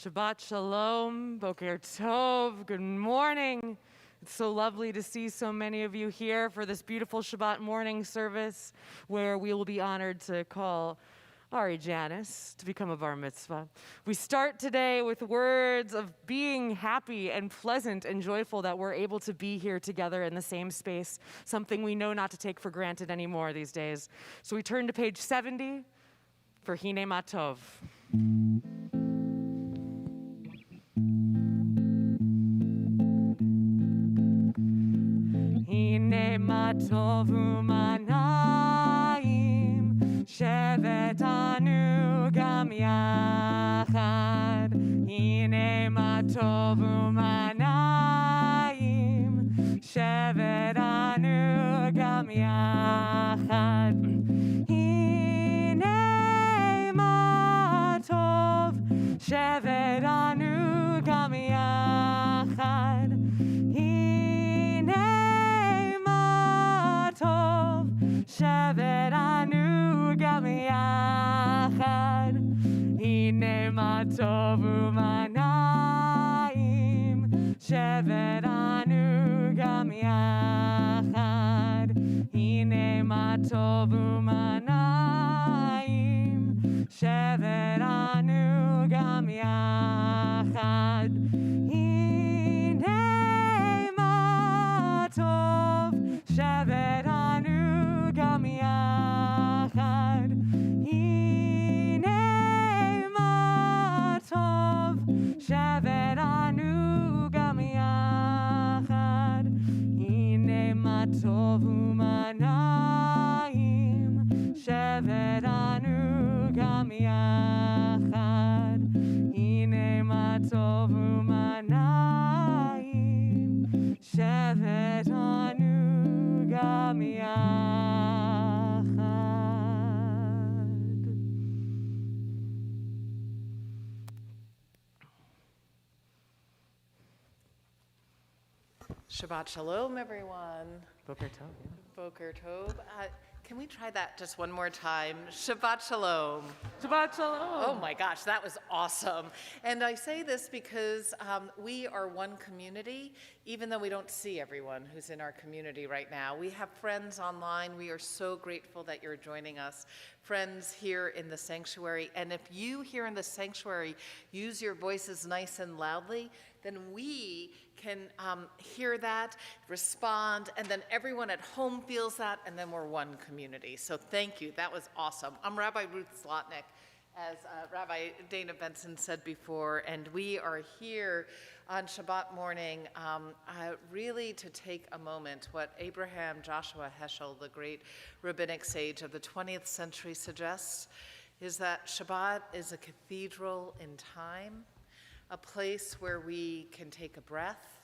Shabbat Shalom, Boker Tov, good morning. It's so lovely to see so many of you here for this beautiful Shabbat morning service where we will be honored to call Ari Janice to become a bar mitzvah. We start today with words of being happy and pleasant and joyful that we're able to be here together in the same space, something we know not to take for granted anymore these days. So we turn to page 70 for Hine Matov. Hine matov u'manayim shevet anu gam yachad. Hine matov u'manayim shevet anu gam yachad. Hine matov shevet anu gam yachad. Shevet anu gam yachad. Hine matov u'manayim shevet anu gam yachad. Hine matov u'manayim shevet anu gam yachad. Hine matov shevet anu gam yachad. Hine matov shevet anu gam yachad. Hine matov u'manayim shevet anu gam yachad. Hine matov u'manayim shevet anu gam yachad. Shabbat Shalom, everyone. Boker Tov. Boker Tov. Can we try that just one more time? Shabbat Shalom. Shabbat Shalom. Oh my gosh, that was awesome. And I say this because we are one community, even though we don't see everyone who's in our community right now. We have friends online. We are so grateful that you're joining us. Friends here in the sanctuary. And if you here in the sanctuary use your voices nice and loudly, then we can hear that, respond, and then everyone at home feels that, and then we're one community. So thank you. That was awesome. I'm Rabbi Ruth Zlotnick, as Rabbi Dana Benson said before, and we are here on Shabbat morning really to take a moment. What Abraham Joshua Heschel, the great rabbinic sage of the 20th century, suggests is that Shabbat is a cathedral in time, a place where we can take a breath,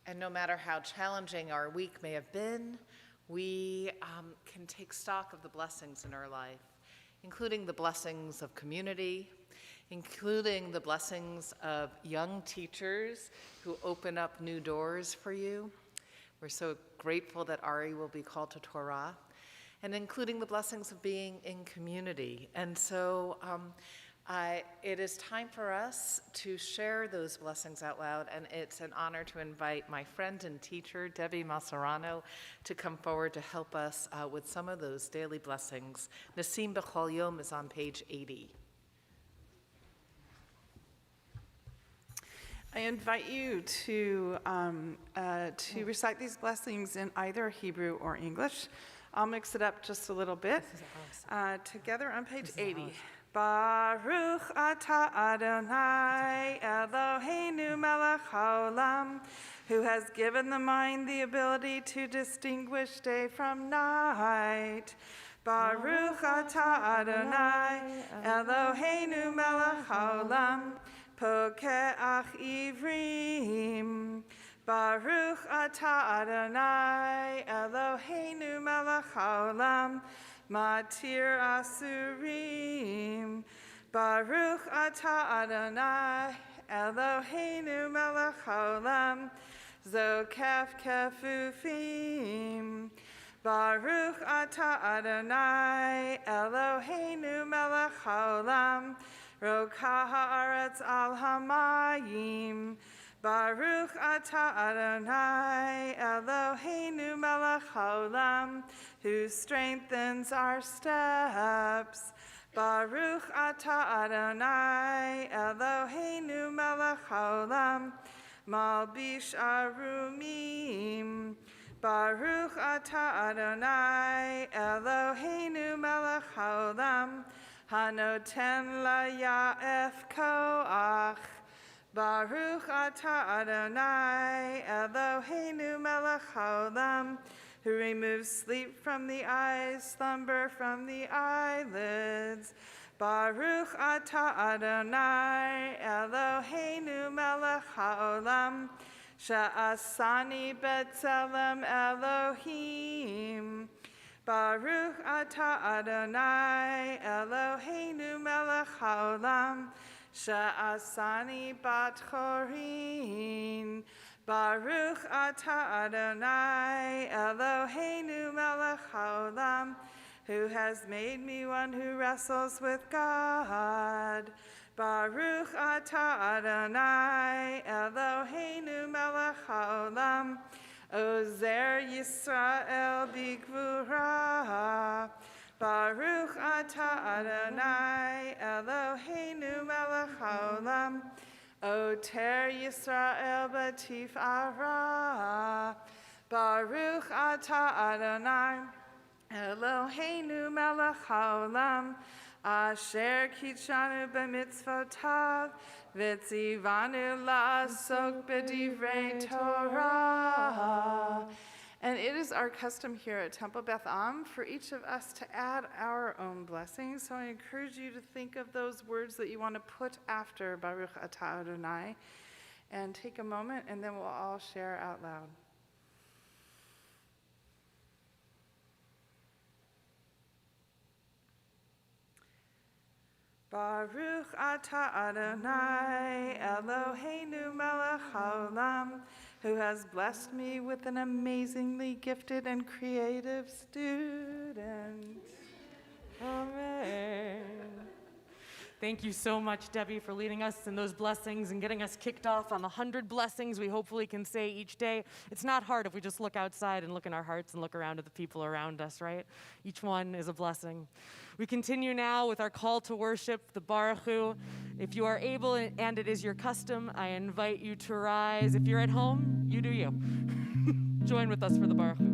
and no matter how challenging our week may have been, we can take stock of the blessings in our life, including the blessings of community, including the blessings of young teachers who open up new doors for you. We're so grateful that Ari will be called to Torah, and including the blessings of being in community. And so it is time for us to share those blessings out loud, and it's an honor to invite my friend and teacher, Debbie Maserano, to come forward to help us with some of those daily blessings. Nasim B'chol Yom is on page 80. I invite you to recite these blessings in either Hebrew or English. I'll mix it up just a little bit. Together on page 80. Baruch atah Adonai Eloheinu melech haolam, who has given the mind the ability to distinguish day from night. Baruch atah Adonai Eloheinu melech haolam, pokeach ivrim. Baruch atah Adonai Eloheinu melech haolam, matir asurim. Baruch atah Adonai Eloheinu melech haolam, zokef kefufim. Baruch atah Adonai Eloheinu melech haolam, Roka haaretz al hamayim. Baruch atah Adonai Eloheinu melech haolam, who strengthens our steps. Baruch atah Adonai Eloheinu melech haolam, malbish arumim. Baruch atah Adonai Eloheinu melech haolam, hanoten laya'ef koach. Baruch atah Adonai Eloheinu melech haolam, who removes sleep from the eyes, slumber from the eyelids. Baruch atah Adonai Eloheinu melech haolam, sha'asani b'tselem Elohim. Baruch atah Adonai Eloheinu melech haolam, sha'asani bat chorin. Baruch atah Adonai Eloheinu melech haolam, who has made me one who wrestles with God. Baruch atah Adonai Eloheinu melech haolam, ozer Yisrael b'gvura. Baruch atah Adonai Eloheinu melech haolam, oter Yisrael b'tifara. Baruch atah Adonai Eloheinu melech haolam, asher kitshanu b'mitzvotav, v'tzivanu la'asok b'divrei Torah. And it is our custom here at Temple Beth Am for each of us to add our own blessings. So I encourage you to think of those words that you want to put after Baruch atah Adonai, and take a moment, and then we'll all share out loud. Baruch atah Adonai Eloheinu melech haolam, who has blessed me with an amazingly gifted and creative student. Amen. Thank you so much, Debbie, for leading us in those blessings and getting us kicked off on the 100 blessings we hopefully can say each day. It's not hard if we just look outside and look in our hearts and look around at the people around us, right? Each one is a blessing. We continue now with our call to worship, the Baruch Hu. If you are able and it is your custom, I invite you to rise. If you're at home, you do you. Join with us for the Baruch Hu.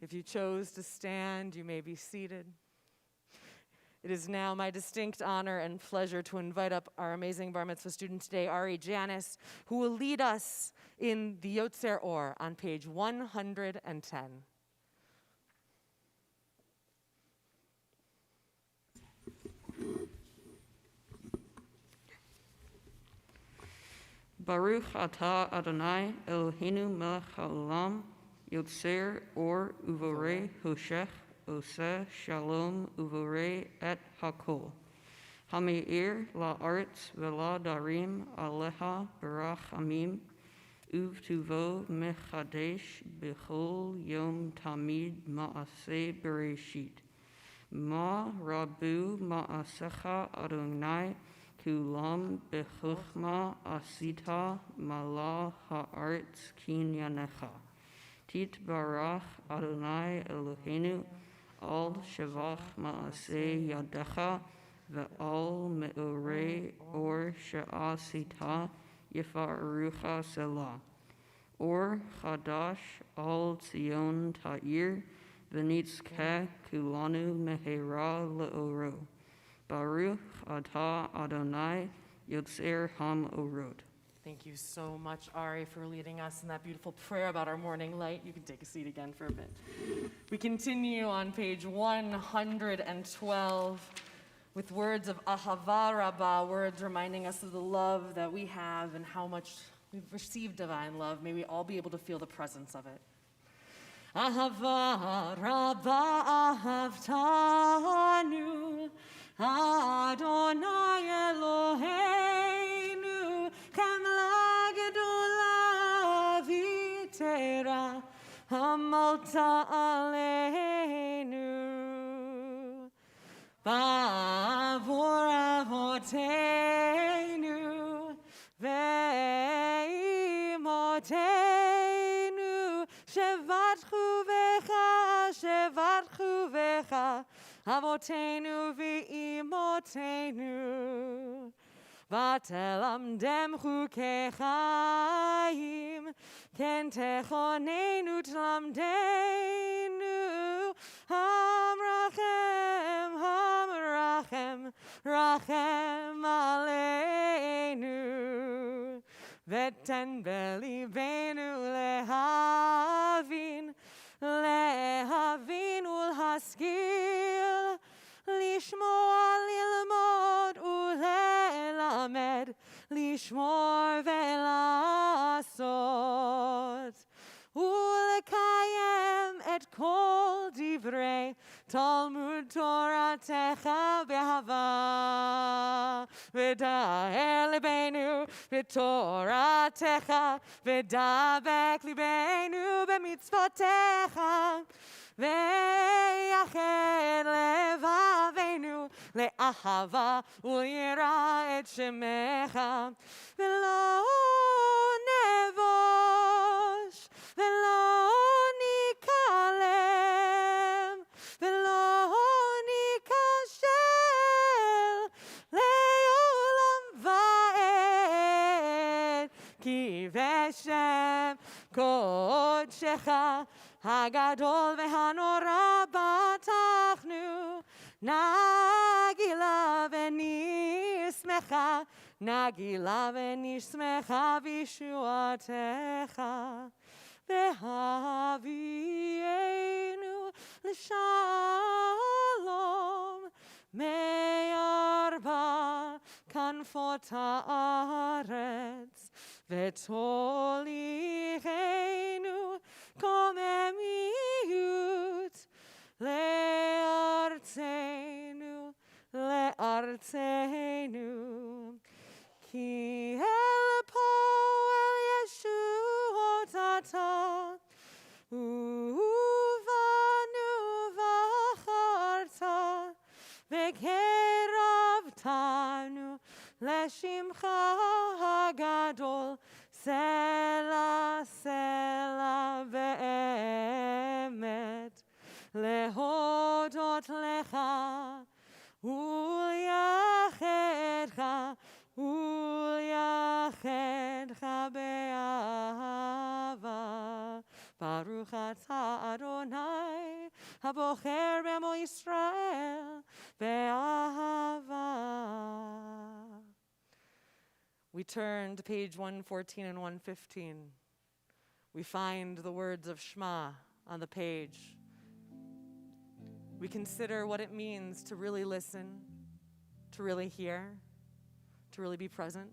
If you chose to stand, you may be seated. It is now my distinct honor and pleasure to invite up our amazing Bar Mitzvah student today, Ari Janis, who will lead us in the Yotzer Or on page 110. Baruch atah Adonai Eloheinu melech haolam, yotzer or uvorei hoshech, oseh shalom uvorei et hakol. Hameir la'aretz v'la darim aleha barachamim, uvtuvo mechadesh b'chol yom tamid ma'aseh bereshit. Ma rabu ma'asecha Adonai kulam b'chochma asita mala ha'aretz kinyanecha. Titbarach Adonai Eloheinu al shevach ma'aseh yadecha ve'al me'orei or she'asita yifarucha selah. Or chadash al Tzion ta'ir v'nitzkeh kulanu mehera le'oro. Baruch atah Adonai yotzer ham-orot. Thank you so much, Ari, for leading us in that beautiful prayer about our morning light. You can take a seat again for a bit. We continue on page 112 with words of ahava rabbah, words reminding us of the love that we have and how much we've received divine love. May we all be able to feel the presence of it. Ahava rabbah ahavtanu, Adonai Eloheinu, chemla gedola v'tera, hamalta aleinu. Ba'avor avoteinu, ve'imoteinu, shevatchu vecha, Avotenu v'imotenu, v'telamdem chukei chaim, ken techonenu tlamdenu, hamrachem, rachem aleinu, v'ten belibenu lehavin ulhaskil, lishmoa lilmod ulelamed, lishmor velasot, ulekayem et kol divrei Talmud Toratecha behava, v'daher libenu v'toratecha, v'dabek libenu b'mitzvotecha, v'yached levavenu le'ahava u'yira et shemecha, v'lo nevosh v'lo nikalem v'lo nikashel le'olam va'ed, ki v'shem kodshecha Hagadol v'hanora batachnu, nagila v'nismecha, nagila v'nismecha v'shuatecha, v'havienu l'shalom, me'arba kanfot ha'aretz, v'tolichenu komemiut le'artzenu, ki el poel yeshuotata, uvanu v'acharta, v'keravtanu le'shimcha hagadol, Sela, Sela ve'emet, lehodot lecha, u'yachedcha be'ahava. Baruch atah Adonai, habocher b'emo Yisrael, be'ahava. We turn to page 114 and 115. We find the words of Shema on the page. We consider what it means to really listen, to really hear, to really be present.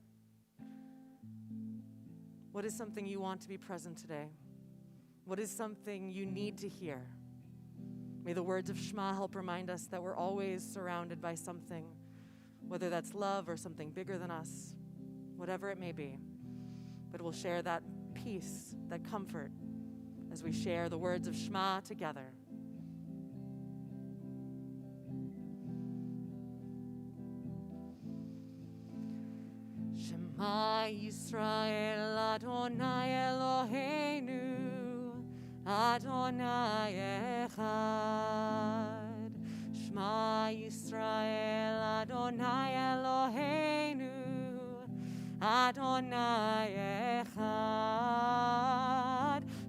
What is something you want to be present today? What is something you need to hear? May the words of Shema help remind us that we're always surrounded by something, whether that's love or something bigger than us, whatever it may be. But we'll share that peace, that comfort, as we share the words of Shema together. Shema Yisrael Adonai Eloheinu Adonai Echad. Shema Yisrael Adonai Eloheinu Adonai Echad.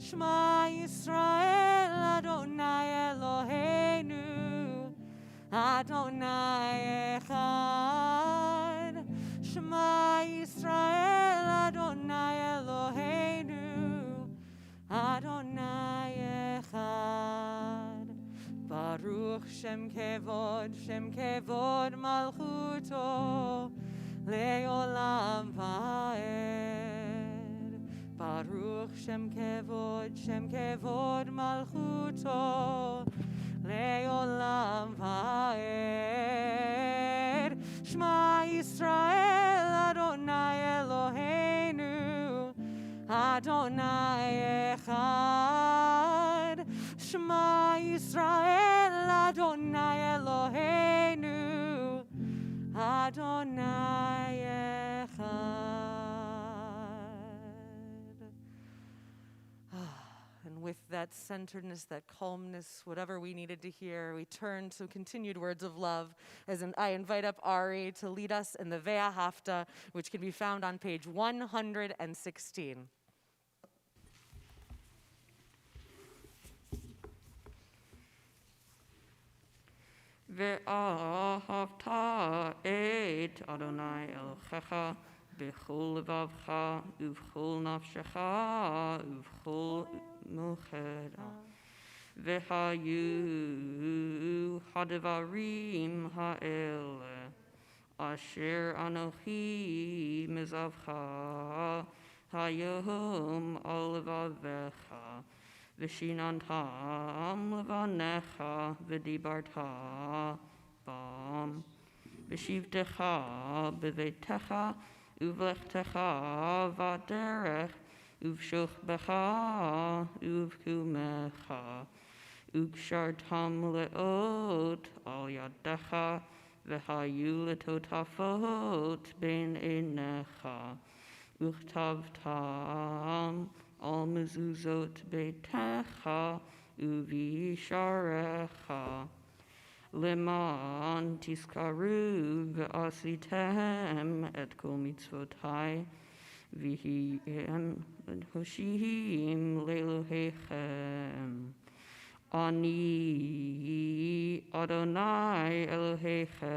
Shema Yisrael Adonai Eloheinu Adonai Echad. Shema Yisrael Adonai Eloheinu Adonai Echad. Baruch Shem Kevod Malchuto Leolam Vaed. Baruch Shem Kevod Malchuto Leolam Vaed. Shema Yisrael Adonai Eloheinu Adonai Echad. Shema Yisrael Adonai Eloheinu Adonai Echad. And with that centeredness, that calmness, whatever we needed to hear, we turn to continued words of love as I invite up Ari to lead us in the Ve'ahavta, which can be found on page 116. ואהבת את אדוני אלוהיך בכל לבבך ובכל נפשך ובכל מאודך. והיו הדברים האלה אשר אנוכי מזבך היום על לבבך, ושיננתם לבניך ודיברת בם, בשבתך בביתך ובלכתך בדרך ובשוכבך ובקומך, וקשרתם לאות על ידך, והיו לטוטפות בין עיניך, וכתבתם על מזוזות ביתך ובשעריך, למען תזכרו ועשיתם את כל מצוותי, והיים הושיעים לאלוהיכם. אני אדוני אלוהיכם,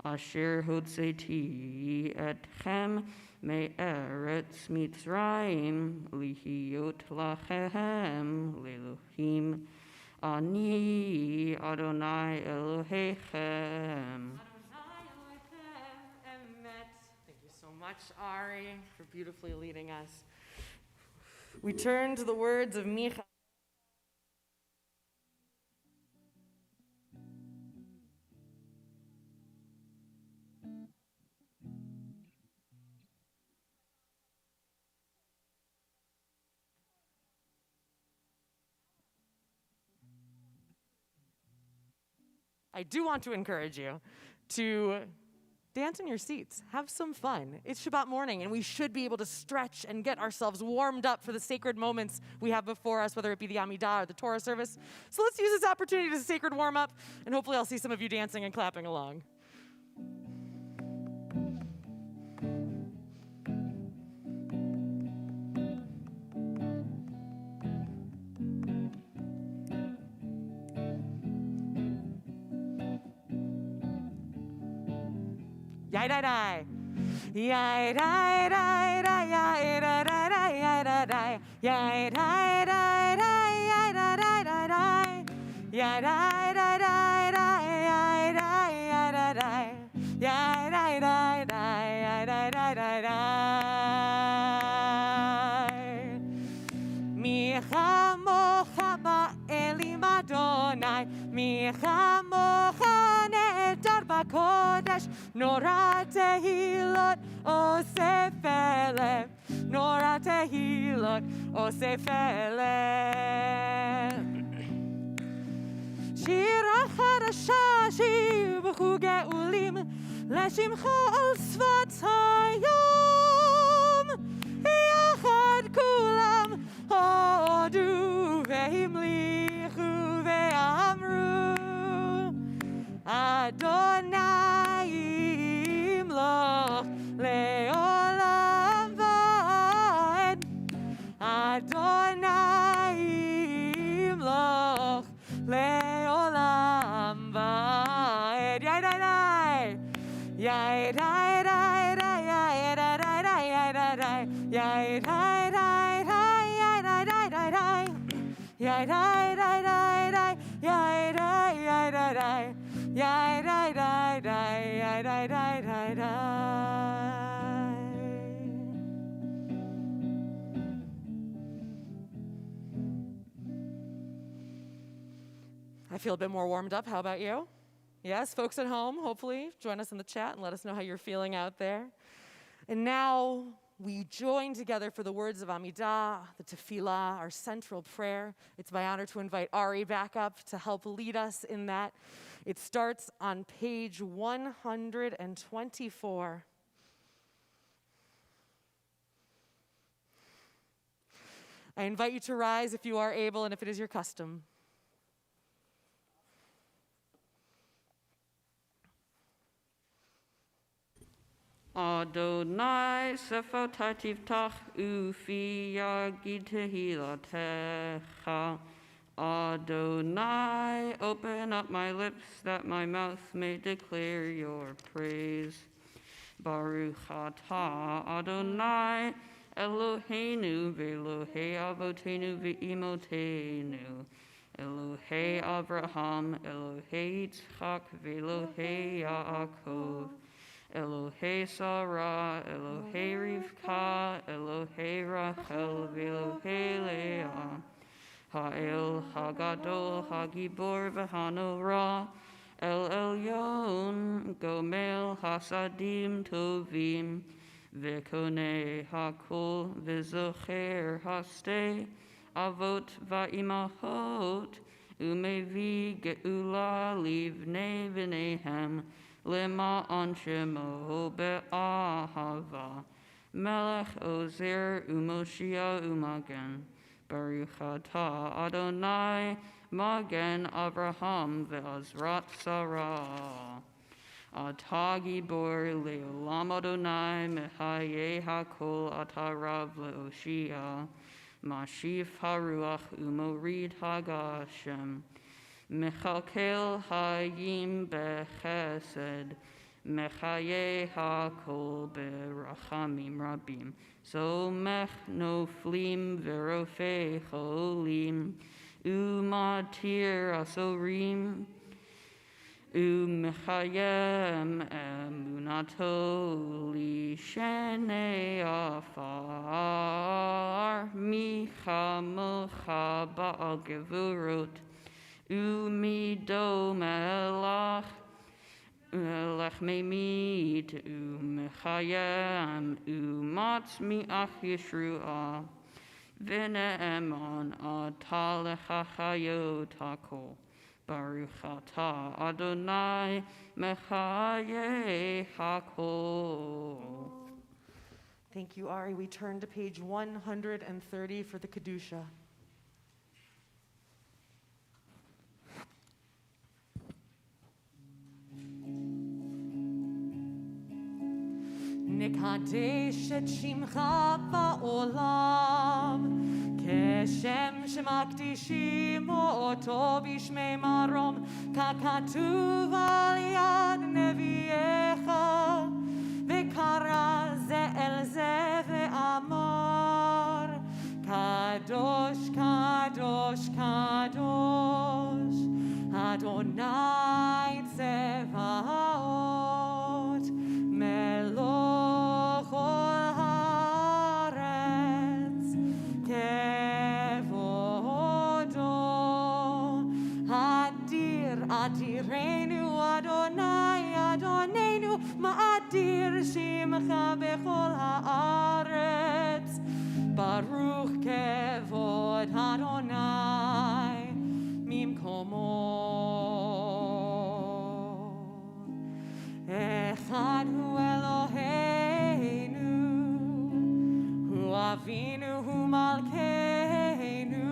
אשר הוצאתי אתכם מארץ מצרים להיות לכם לאלוהים. אני אדוני אלוהיכם. Thank you so much, Ari, for beautifully leading us. We turn to the words of Micha. I do want to encourage you to dance in your seats. Have some fun. It's Shabbat morning, and we should be able to stretch and get ourselves warmed up for the sacred moments we have before us, whether it be the Amidah or the Torah service. So let's use this opportunity to sacred warm up, and hopefully I'll see some of you dancing and clapping along. Yai dai dai. Yai dai dai dai yai dai dai dai yai dai dai. Yai dai dai dai yai dai dai dai dai. Yai dai dai dai dai yai dai yai dai dai. Yai dai dai dai yai dai dai dai dai. Adonai, mi chamocha nehedar b'kodesh, nora tehilot osef elef, nora tehilot osef elef. Shira chadasha shir b'chu ge'ulim, לשמחה על שפת היום, יחד כולם הודו והמליכו ואמרו, אדוני ימלוך לעולם ועד, אדוני ימלוך לעולם ועד. יאי די די Yai dai dai dai yai dai dai dai yai dai dai yai dai dai dai yai dai dai dai dai yai dai dai dai dai yai dai yai dai dai yai dai dai dai yai dai dai dai dai. I feel a bit more warmed up. How about you? Yes, folks at home, hopefully, join us in the chat and let us know how you're feeling out there. And now we join together for the words of Amidah, the tefillah, our central prayer. It's my honor to invite Ari back up to help lead us in that. It starts on page 124. I invite you to rise if you are able and if it is your custom. Adonai sefota tiftach ufi yagid tehilatecha. Adonai, open up my lips that my mouth may declare your praise. Baruch atah Adonai Eloheinu ve'Elohei avotenu ve'imotenu. Elohei Abraham, Elohei Yitzchak, ve'Elohei Yaakov. Elohei Sarah, Elohei Rivka, Elohei Rachel, ve'Elohei Leah. Ha'el Hagadol, Hagibor v'Hanorah, El Elyon, Gomel Hasadim Tovim, Ve'Konei Hakol, Ve'Zocher Hastei, Avot va'imachot, Umevi Geula livnei v'neihem, Lema'an shemo be'ahava, Melech Ozer u'Moshia u'Magen, Baruch atah Adonai, Magen Abraham ve'Azrat Sarah. Atah gibor le'olam Adonai, Mehayeh hakol atah rav le'oshia, Mashif haruach u'morid hagashem, Mechalkel hayim bechesed, Mechayeh hakol berachamim rabim, Somech noflim verofei cholim, Umatir asorim, Umechayem emunato lishenei afar, Michamocha ba'al gevurot, Umido melach, Melech memit, Umechayem, Umatz mi'ach Yeshruah, V'ne'eman atah lechachayot hakol. Baruch atah Adonai Mechayeh hakol. Thank you, Ari. We turn to page 130 for the Kedusha. Nekadesh et shimcha ba'olam, כשם שמקדישים אותו בשמי מרום, ככתוב על יד נביאך, וקרא זה אל זה ואמר, קדוש, קדוש, קדוש, אדוני צבאות, מלוך כל הארץ, כבודו, אדירנו אדוני אדוננו מאדיר שמך בכל הארץ ברוך כבוד אדוני ממקומו אחד הוא אלוהינו הוא אבינו הוא מלכנו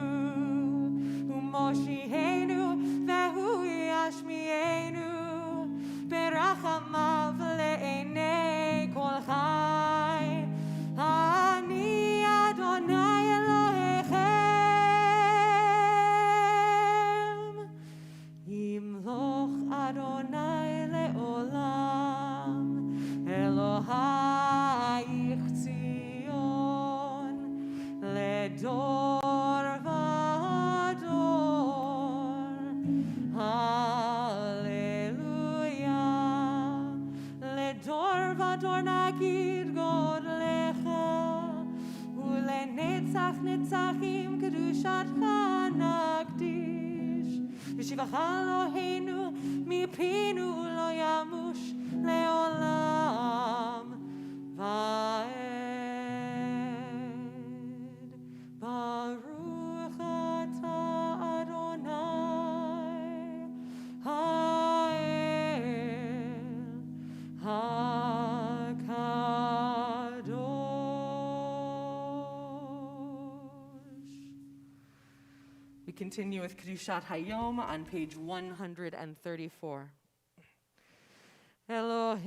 הוא מושיענו והוא ישמיענו ברחמיו לעיני כל חי אני אדוני אלוהיכם ימלוך אדוני לעולם אלוהיך ציון לדור דור נגיד גודלך ולנצח נצחים קדושתך נקדיש ושבח אלוהינו מפינו לא ימוש לעולם ועד ברוך אתה אדוני We continue with Kedushat Hayom on page 134. Eloheinu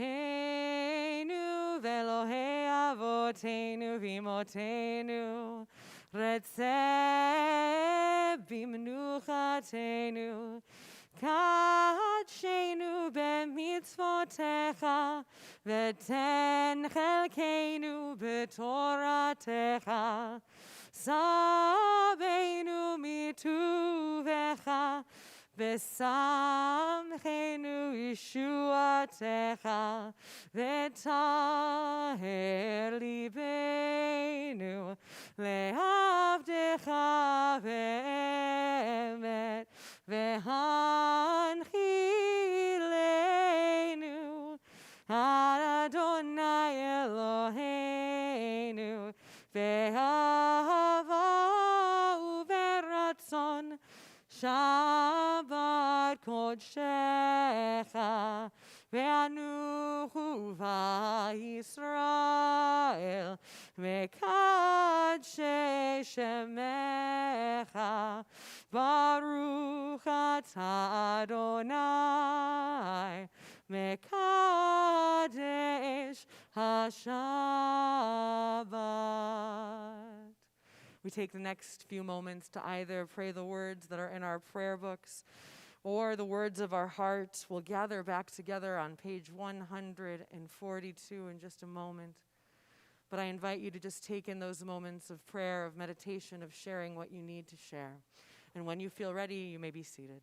ve'Elohei avoteinu v'imotenu retzeh b'mnuchatenu kadshenu b'mitzvotecha v'ten chelkeinu b'toratecha Sabeinu mituvecha Besamchenu Yeshuatecha V'taher libeinu Lehavdecha ve'emet V'hanchilenu Adonai Eloheinu Ve'ahava u'veratzon Shabbat kodshecha Ve'anuchu va'Yisrael Mekadshe shemecha Baruch atah Adonai Mekadesh HaShabbat. We take the next few moments to either pray the words that are in our prayer books or the words of our hearts. We'll gather back together on page 142 in just a moment. But I invite you to just take in those moments of prayer, of meditation, of sharing what you need to share. And when you feel ready, you may be seated.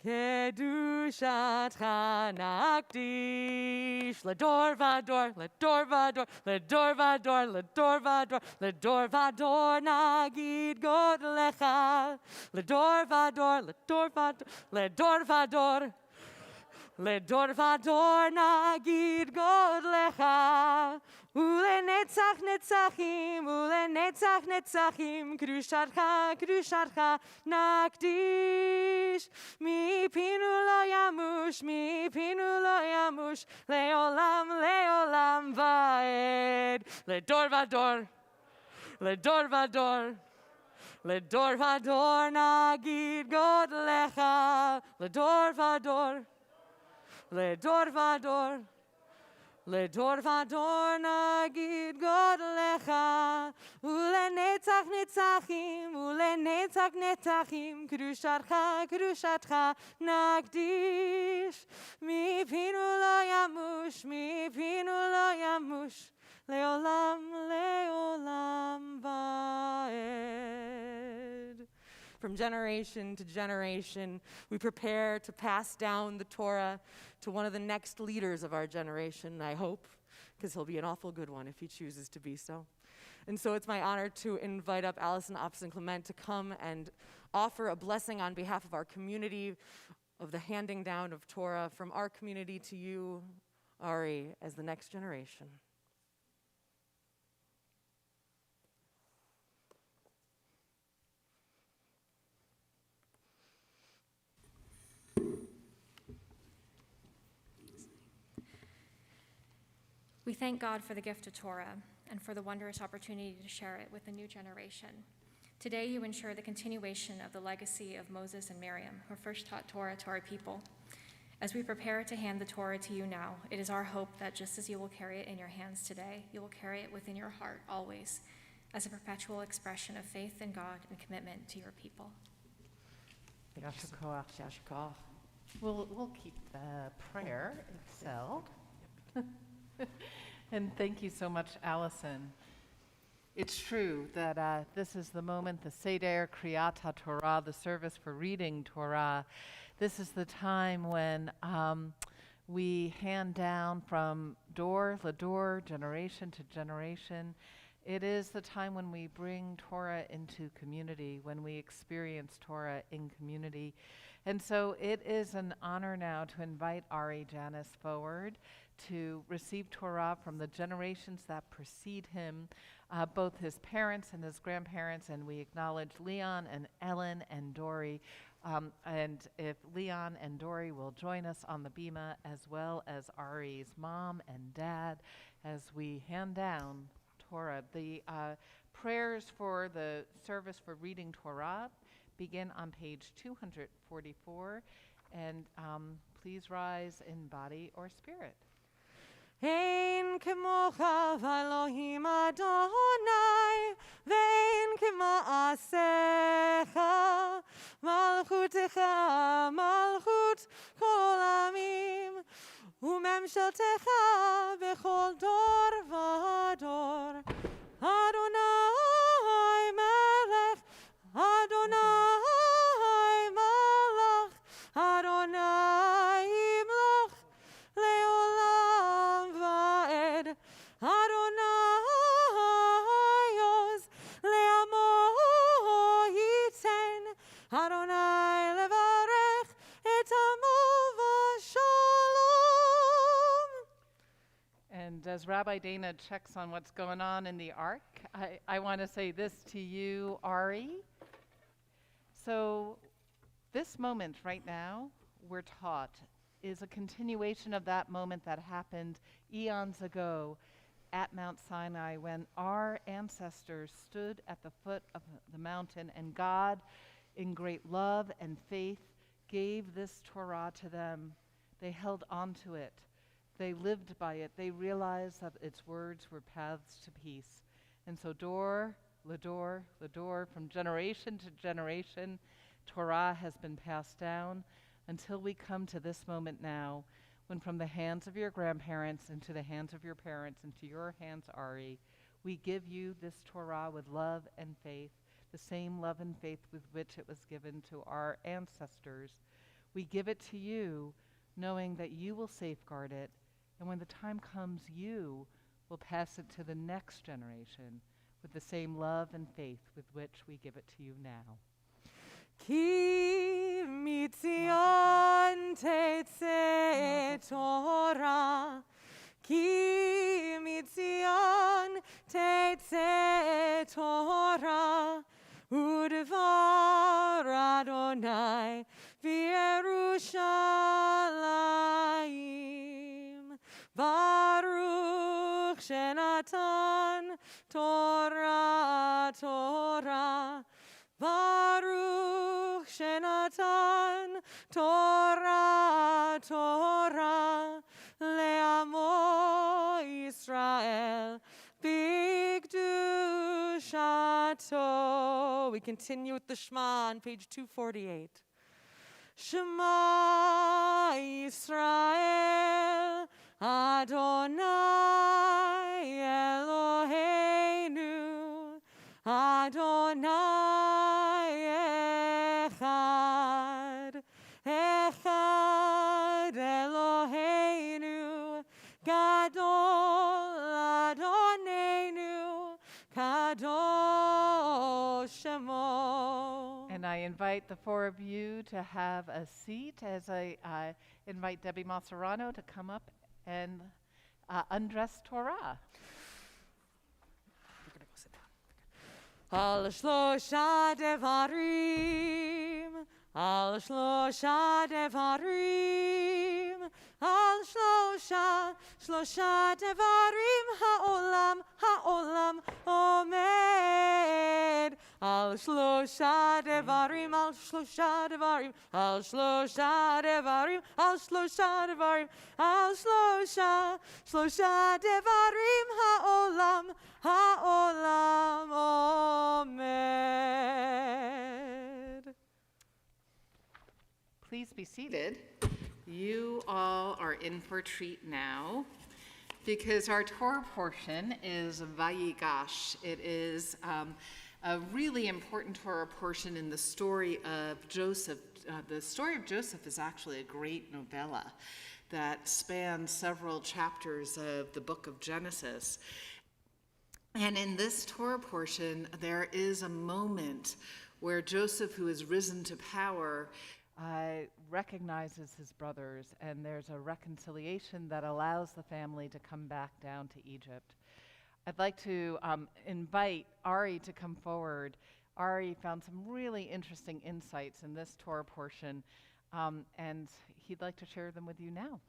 kedushatcha nakdish ledor vador, ledor vador, ledor vador, ledor vador, ledor vador nagid godlecha, ledor vador, ledor vador, ledor vador. Ledor vador nagid godlecha, ulenetzach netzachim, ulenetzach netzachim, kedushatcha nakdish, mipinu lo yamush, leolam vaed. Ledor vador, ledor vador, ledor vador nagid godlecha, ledor vador. Ledor vador, ledor vador nagid godlecha, ulenetzach netzachim, kedushatcha nakdish, mipinu lo yamush, leolam vaed. From generation to generation, we prepare to pass down the Torah to one of the next leaders of our generation, I hope, because he'll be an awful good one if he chooses to be so. And so it's my honor to invite up Allison Opson Clement to come and offer a blessing on behalf of our community of the handing down of Torah from our community to you, Ari, as the next generation. We thank God for the gift of Torah and for the wondrous opportunity to share it with the new generation. Today, you ensure the continuation of the legacy of Moses and Miriam, who first taught Torah to our people. As we prepare to hand the Torah to you now, it is our hope that just as you will carry it in your hands today, you will carry it within your heart always, as a perpetual expression of faith in God and commitment to your people. We'll keep the prayer itself. And thank you so much, Allison. It's true that this is the moment, the Seder Kriyat HaTorah, the service for reading Torah. This is the time when we hand down from door to door, generation to generation. It is the time when we bring Torah into community, when we experience Torah in community. And so it is an honor now to invite Ari Janis forward to receive Torah from the generations that precede him, both his parents and his grandparents, and we acknowledge Leon and Ellen and Dory. And if Leon and Dory will join us on the bima, as well as Ari's mom and dad, as we hand down Torah. The prayers for the service for reading Torah begin on page 244, and please rise in body or spirit. Ein kemocha v'Elohim Adonai, ve'ein kema'asecha, malchutecha malchut kol amim, u'memsheltecha b'chol dor v'dor. Adonai melech, Adonai malach, Adonai imloch, leolam vaed. Adonai oz, le'amo yiten. Adonai levarech et amo v'shalom. And as Rabbi Dana checks on what's going on in the Ark, I want to say this to you, Ari. So this moment right now, we're taught, is a continuation of that moment that happened eons ago at Mount Sinai when our ancestors stood at the foot of the mountain and God, in great love and faith, gave this Torah to them. They held on to it. They lived by it. They realized that its words were paths to peace. And so door, lador, from generation to generation, Torah has been passed down until we come to this moment now, when from the hands of your grandparents into the hands of your parents, into your hands, Ari, we give you this Torah with love and faith, the same love and faith with which it was given to our ancestors. We give it to you, knowing that you will safeguard it, and when the time comes, you will pass it to the next generation with the same love and faith with which we give it to you now. Ki mitzion tetzeh Torah, Ki mitzion tetzeh Torah, Udvar Adonai v'Yerushalayim, Baruch Shenatan Torah Torah, Baruch Shenatan Torah Torah, Le'amo Yisrael B'Kedushato. We continue with the Shema on page 248. Shema Yisrael Adonai Eloheinu, Adonai Echad, Echad Eloheinu, Gadol Adonenu, Kadosh Shemo. And I invite the four of you to have a seat as I invite Debbie Masserano to come up and undress Torah. We're gonna go sit down. Al shlosha devarim, al shlosha devarim, al shlosha devarim, ha'olam omed. Al shlosha devarim, al shlosha devarim, al shlosha devarim, al shlosha devarim, al shlosha devarim, ha'olam omed. Please be seated. You all are in for a treat now because our Torah portion is Vayigash. It is a really important Torah portion in the story of Joseph. The story of Joseph is actually a great novella that spans several chapters of the book of Genesis. And in this Torah portion, there is a moment where Joseph, who has risen to power, recognizes his brothers, and there's a reconciliation that allows the family to come back down to Egypt. I'd like to invite Ari to come forward. Ari found some really interesting insights in this Torah portion, and he'd like to share them with you now.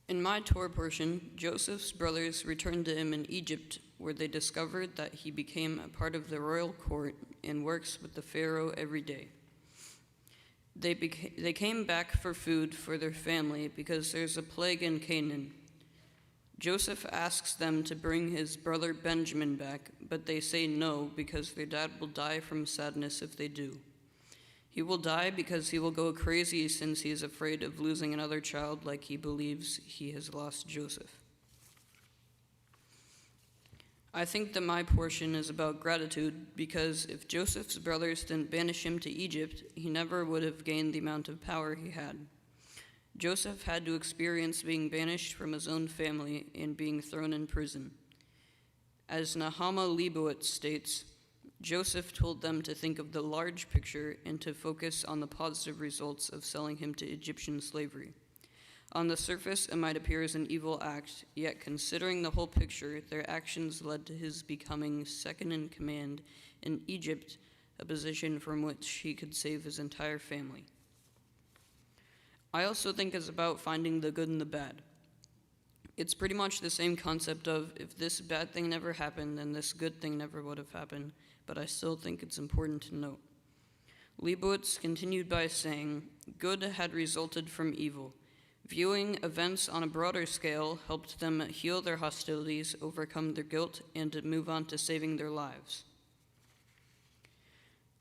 In my Torah portion, Joseph's brothers returned to him in Egypt, where they discovered that he became a part of the royal court and works with the Pharaoh every day. They came back for food for their family because there's a plague in Canaan. Joseph asks them to bring his brother Benjamin back, but they say no because their dad will die from sadness if they do. He will die because he will go crazy since he is afraid of losing another child like he believes he has lost Joseph. I think that my portion is about gratitude because if Joseph's brothers didn't banish him to Egypt, he never would have gained the amount of power he had. Joseph had to experience being banished from his own family and being thrown in prison. As Nahama Leibowitz states, Joseph told them to think of the large picture and to focus on the positive results of selling him to Egyptian slavery. On the surface, it might appear as an evil act, yet considering the whole picture, their actions led to his becoming second in command in Egypt, a position from which he could save his entire family. I also think it's about finding the good and the bad. It's pretty much the same concept of if this bad thing never happened, then this good thing never would have happened, but I still think it's important to note. Leibowitz continued by saying, good had resulted from evil. Viewing events on a broader scale helped them heal their hostilities, overcome their guilt, and to move on to saving their lives.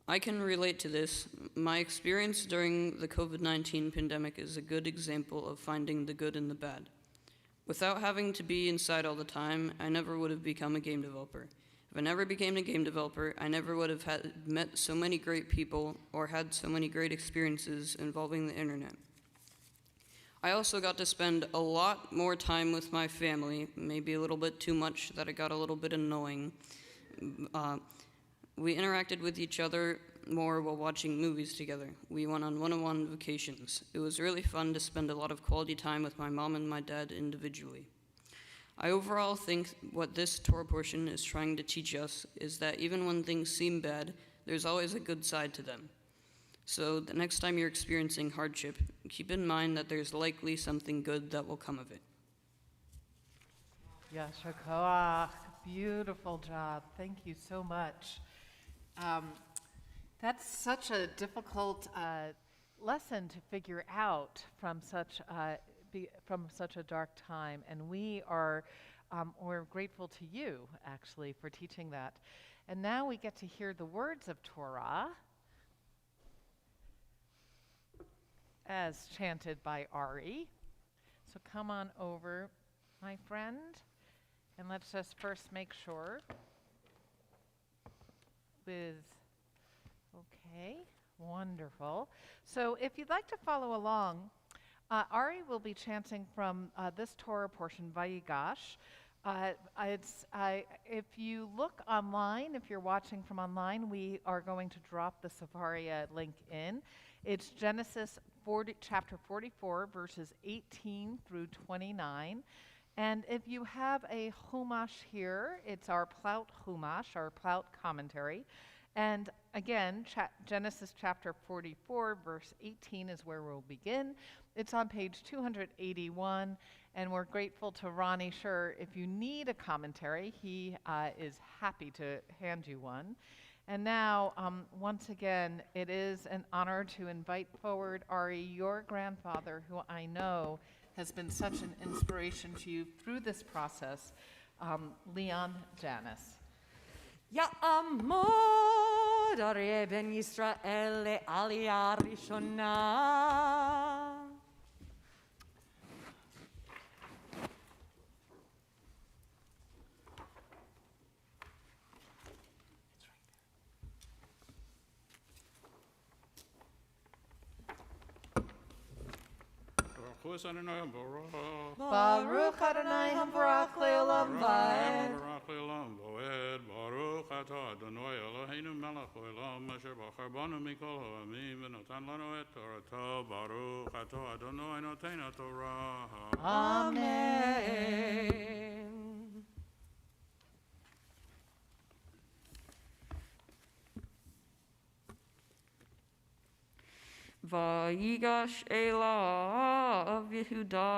I can relate to this. My experience during the COVID-19 pandemic is a good example of finding the good in the bad. Without having to be inside all the time, I never would have become a game developer. If I never became a game developer, I never would have met so many great people or had so many great experiences involving the internet. I also got to spend a lot more time with my family, maybe a little bit too much that it got a little bit annoying. We interacted with each other more while watching movies together. We went on one-on-one vacations. It was really fun to spend a lot of quality time with my mom and my dad individually. I overall think what this Torah portion is trying to teach us is that even when things seem bad, there's always a good side to them. So the next time you're experiencing hardship, keep in mind that there's likely something good that will come of it. Yasher koach. Beautiful job. Thank you so much. That's such a difficult lesson to figure out from such a dark time, and we're grateful to you actually for teaching that. And now we get to hear the words of Torah as chanted by Ari. So come on over, my friend, and let's just first make sure. Okay, wonderful. So if you'd like to follow along, Ari will be chanting from this Torah portion, Vayigash. If you look online, if you're watching from online, we are going to drop the Sefaria link in. It's Genesis chapter 44, verses 18 through 29. And if you have a Chumash here, it's our Plaut Chumash, our Plaut commentary. And again, Genesis chapter 44, verse 18 is where we'll begin. It's on page 281, and we're grateful to Ronnie Scher. If you need a commentary, he is happy to hand you one. And now, once again, it is an honor to invite forward Ari, your grandfather, who I know has been such an inspiration to you through this process, Leon Janis. Ya'amod Aryeh ben Yisrael le'aliyah rishonah. Baruch Adonai Hamvarach Le'olam Va'ed. Baruch atah Adonai Eloheinu melech haolam asher bachar banu mikol ha'amim v'notan lanu et Toratav. Baruch atah Adonai noten haTorah. Amen. Vayigash elav Yehuda,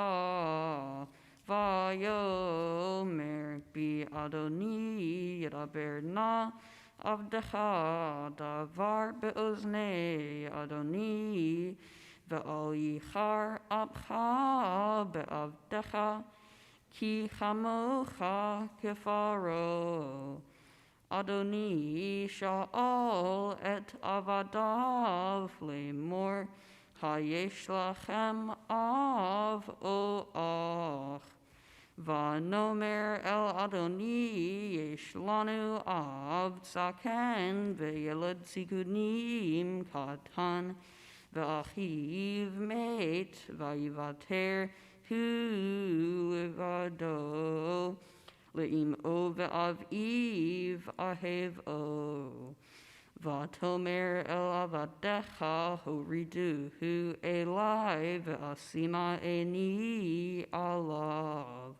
vayomer bi Adoni yadaber na avdecha davar beoznei Adoni, ve'al yichar apcha be'avdecha, ki chamocha kefaro. Adoni sha'al et avadav lemor, hayesh lachem av o ach. Vanomer el Adoni yesh lanu av tzaken ve'yelad zikunim katan, ve'achiv met vayivater hu levado. Le'im o ve'aviv ahev o. Vatomer el avadecha horiduhu elai ve'asima eni alav.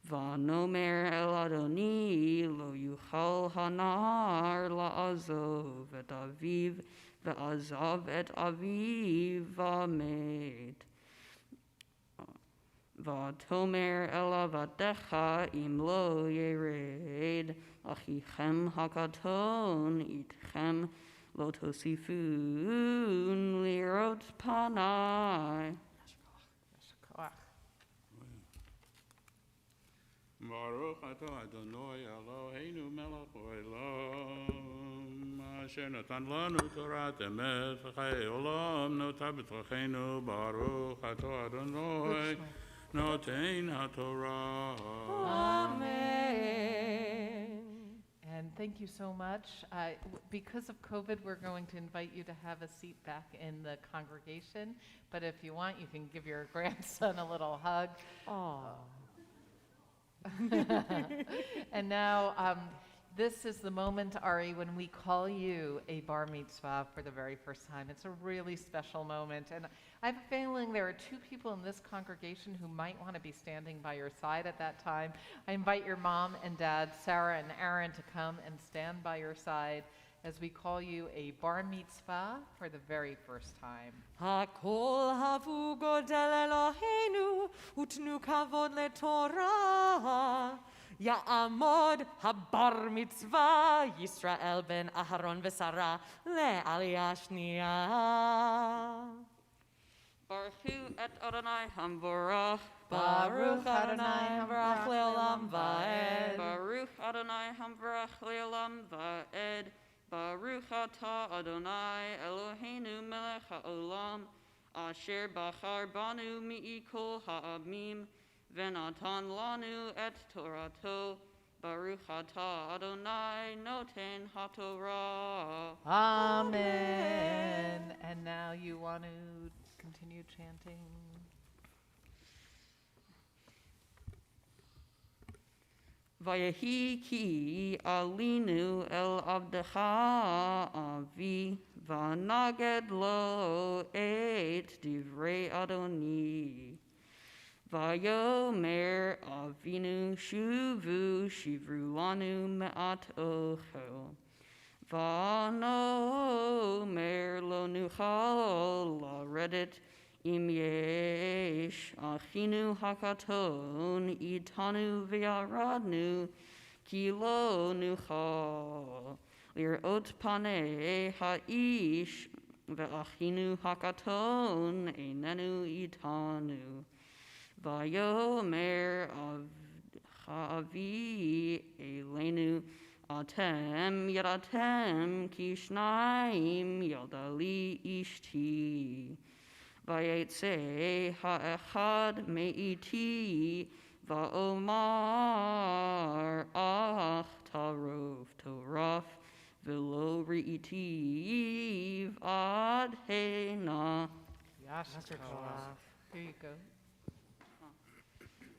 Vanomer el Adoni lo yuchal hanar la'azov et aviv ve'azav et aviv vamed. Vatomer el avadecha im lo yered achichem hakaton itchem lo tosifun lirot panai. Baruch atah Adonai Eloheinu melech haolam אשר נתן לנו תורת אמת וחיי עולם נוטה בתוכנו ברוך אתה אדוני נותן התורה. Amen. And thank you so much. Because of COVID, we're going to invite you to have a seat back in the congregation. But if you want, you can give your grandson a little hug. And now, this is the moment, Ari, when we call you a bar mitzvah for the very first time. It's a really special moment. And I have a feeling there are two people in this congregation who might want to be standing by your side at that time. I invite your mom and dad, Sarah and Aaron, to come and stand by your side as we call you a bar mitzvah for the very first time. Hakol havu godel Eloheinu utnu kavod leTorah. Ya'amod habar mitzvah Yisrael ben Aharon v'Sarah le'aliyah shniyah. Baruch et Adonai Hamvorach. Baruch Adonai Hamvarach le'olam va'ed. Baruch Adonai Hamvarach le'olam va'ed. Baruch atah Adonai Eloheinu melech ha'olam asher bachar banu mi'ikol ha'amim v'natan lanu et torato. Baruch atah Adonai noten haTorah. Amen. And now you want to continue chanting. Vayehi ki alinu el abdecha avi vanaged lo et divrei Adoni. Vayomer avinu shuvu shivru lanu me'at ochel. Vanomer lo nuchal laredet im yesh achinu hakaton itanu v'yaradnu ki lo nuchal lirot panei ha'ish ve'achinu hakaton einenu itanu. Vayomer avi elenu atem yadatem ki shnaim yadali ishti. Vayetze ha'echad me'iti va'omar ach tarov toraf v'lo re'itiv ad hena. Yasher Koach. Here you go.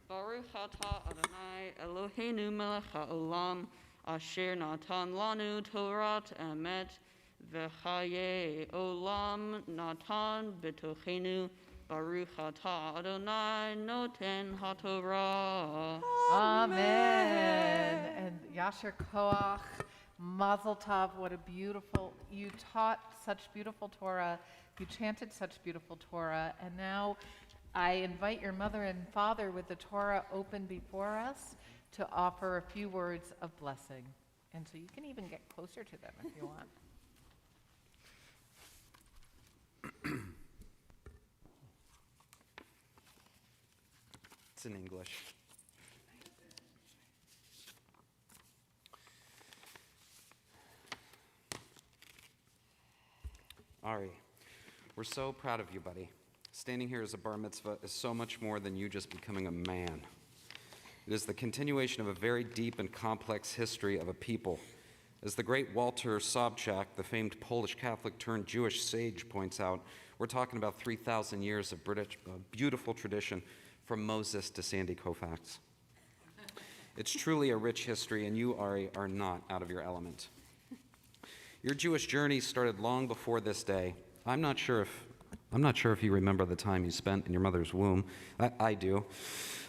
Baruch atah Adonai Eloheinu melech ha'olam asher natan lanu Torat emet v'chaye olam natan b'tochenu. Baruch atah Adonai noten haTorah. Amen. And Yasher Koach, Mazel Tov, what a beautiful, you taught such beautiful Torah, you chanted such beautiful Torah, and now I invite your mother and father with the Torah open before us to offer a few words of blessing. And so you can even get closer to them if you want. It's in English. Ari, we're so proud of you, buddy. Standing here as a bar mitzvah is so much more than you just becoming a man. It is the continuation of a very deep and complex history of a people. As the great Walter Sobchak, the famed Polish Catholic turned Jewish sage, points out, we're talking about 3,000 years of beautiful tradition from Moses to Sandy Koufax. It's truly a rich history, and you, Ari, are not out of your element. Your Jewish journey started long before this day. I'm not sure if you remember the time you spent in your mother's womb. I do.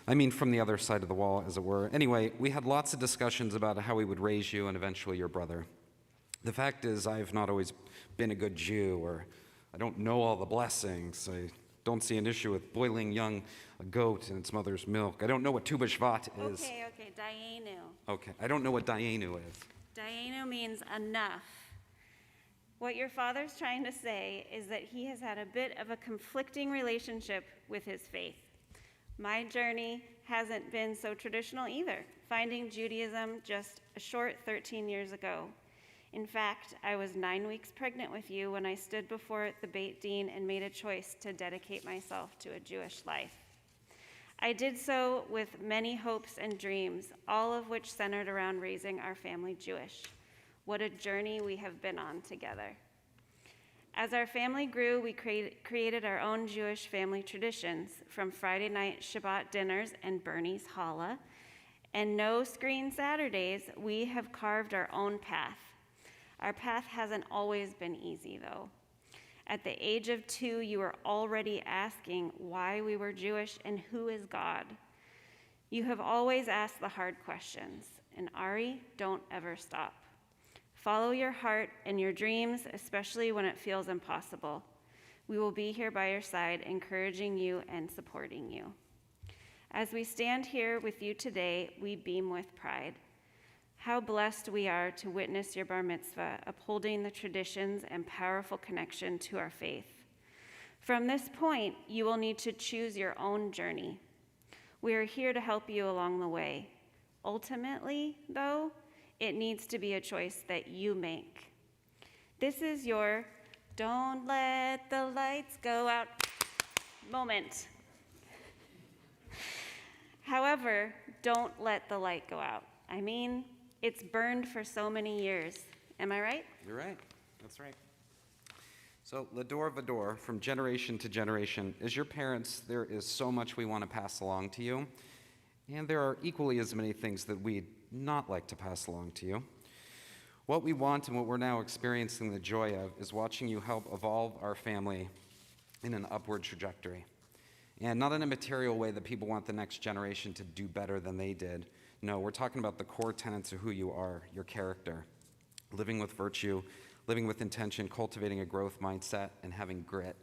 I mean, from the other side of the wall, as it were. Anyway, we had lots of discussions about how we would raise you and eventually your brother. The fact is, I've not always been a good Jew, or I don't know all the blessings. I don't see an issue with boiling young a goat in its mother's milk. I don't know what Tu B'Shvat is. Okay, Dayenu. Okay, I don't know what Dayenu is. Dayenu means enough. What your father's trying to say is that he has had a bit of a conflicting relationship with his faith. My journey hasn't been so traditional either, finding Judaism just a short 13 years ago. In fact, I was 9 weeks pregnant with you when I stood before the Beit Din and made a choice to dedicate myself to a Jewish life. I did so with many hopes and dreams, all of which centered around raising our family Jewish. What a journey we have been on together. As our family grew, we created our own Jewish family traditions, from Friday night Shabbat dinners and Bernie's challah, and no screen Saturdays. We have carved our own path. Our path hasn't always been easy, though. At the age of 2, you were already asking why we were Jewish and who is God. You have always asked the hard questions, and Ari, don't ever stop. Follow your heart and your dreams, especially when it feels impossible. We will be here by your side, encouraging you and supporting you. As we stand here with you today, we beam with pride. How blessed we are to witness your bar mitzvah, upholding the traditions and powerful connection to our faith. From this point, you will need to choose your own journey. We are here to help you along the way. Ultimately, though, it needs to be a choice that you make. This is your "don't let the lights go out" moment. However, don't let the light go out. I mean, it's burned for so many years. Am I right? You're right. That's right. So, Lador Vador, from generation to generation, as your parents, there is so much we want to pass along to you, and there are equally as many things that we'd not like to pass along to you. What we want and what we're now experiencing the joy of is watching you help evolve our family in an upward trajectory. And not in a material way that people want the next generation to do better than they did. No, we're talking about the core tenets of who you are, your character, living with virtue, living with intention, cultivating a growth mindset, and having grit.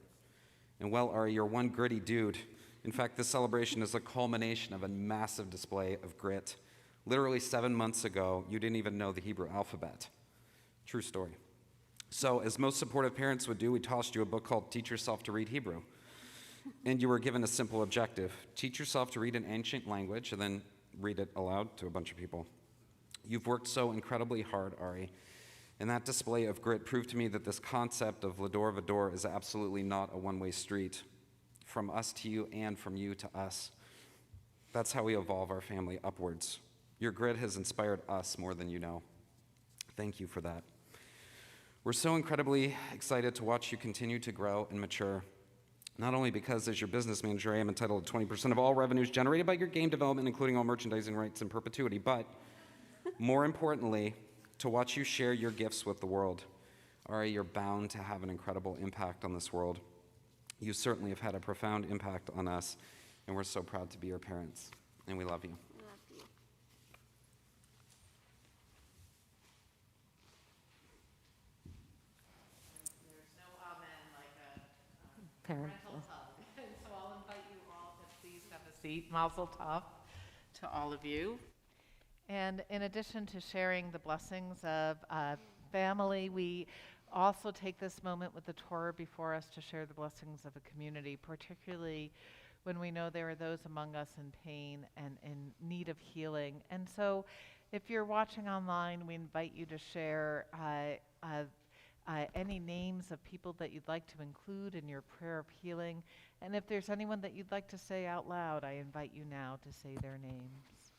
And well, Ari, you're one gritty dude. In fact, this celebration is a culmination of a massive display of grit. Literally 7 months ago, you didn't even know the Hebrew alphabet. True story. So, as most supportive parents would do, we tossed you a book called Teach Yourself to Read Hebrew. And you were given a simple objective: teach yourself to read an ancient language and then read it aloud to a bunch of people. You've worked so incredibly hard, Ari, and that display of grit proved to me that this concept of Lador Vador is absolutely not a one-way street, from us to you and from you to us. That's how we evolve our family upwards. Your grit has inspired us more than you know. Thank you for that. We're so incredibly excited to watch you continue to grow and mature. Not only because, as your business manager, I am entitled to 20% of all revenues generated by your game development, including all merchandising rights in perpetuity, but more importantly, to watch you share your gifts with the world. Ari, you're bound to have an incredible impact on this world. You certainly have had a profound impact on us, and we're so proud to be your parents, and we love you. Parent. Parental hug. And so I'll invite you all to please have a seat. Mazel tov to all of you. And in addition to sharing the blessings of family, we also take this moment with the Torah before us to share the blessings of a community, particularly when we know there are those among us in pain and in need of healing. And so if you're watching online, we invite you to share any names of people that you'd like to include in your prayer of healing. And if there's anyone that you'd like to say out loud, I invite you now to say their names.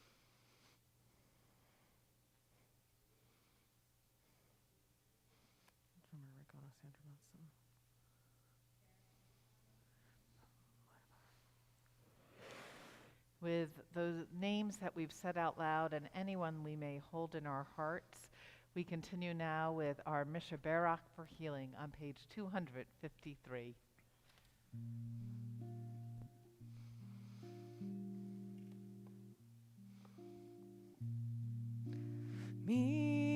With those names that we've said out loud and anyone we may hold in our hearts, we continue now with our Misha Barak for healing on page 253. Misha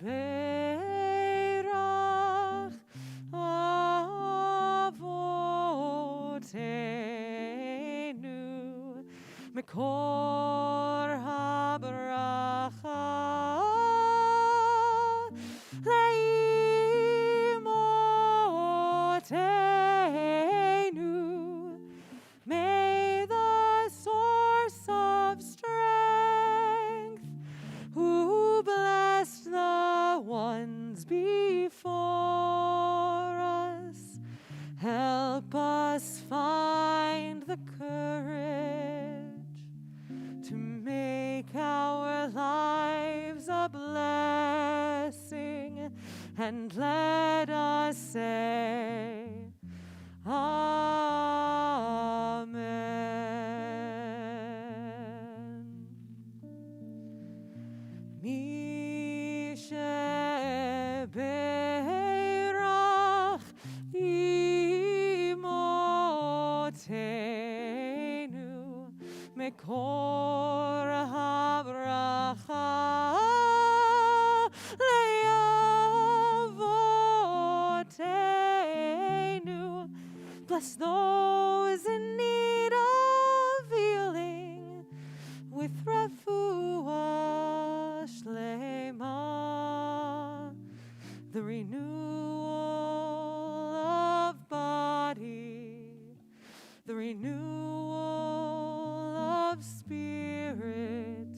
Barak Avotenu Mekor HaBracha Leimotenu. May the source of strength, who bless and let us say, Amen. Mi shebeirach imotenu mekor habracha le'avotenu. Bless those in need of healing with refuah shlema, the renewal of body, the renewal of spirit,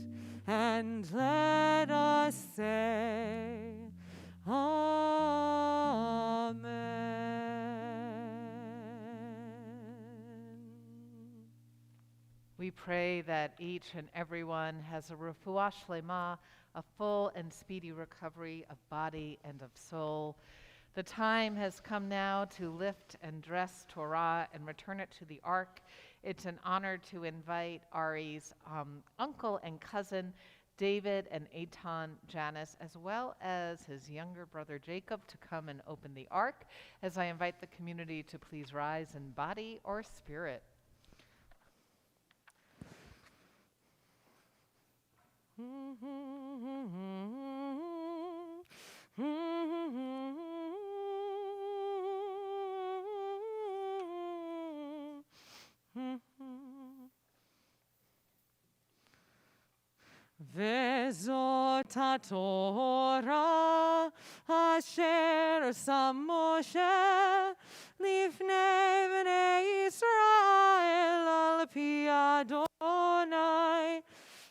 and let us say, Amen. We pray that each and everyone has a refuah shlema, a full and speedy recovery of body and of soul. The time has come now to lift and dress Torah and return it to the ark. It's an honor to invite Ari's uncle and cousin, David and Eitan Janice, as well as his younger brother Jacob, to come and open the ark, as I invite the community to please rise in body or spirit. וזאת התורה אשר שם משה לפני בני ישראל על פי אדוני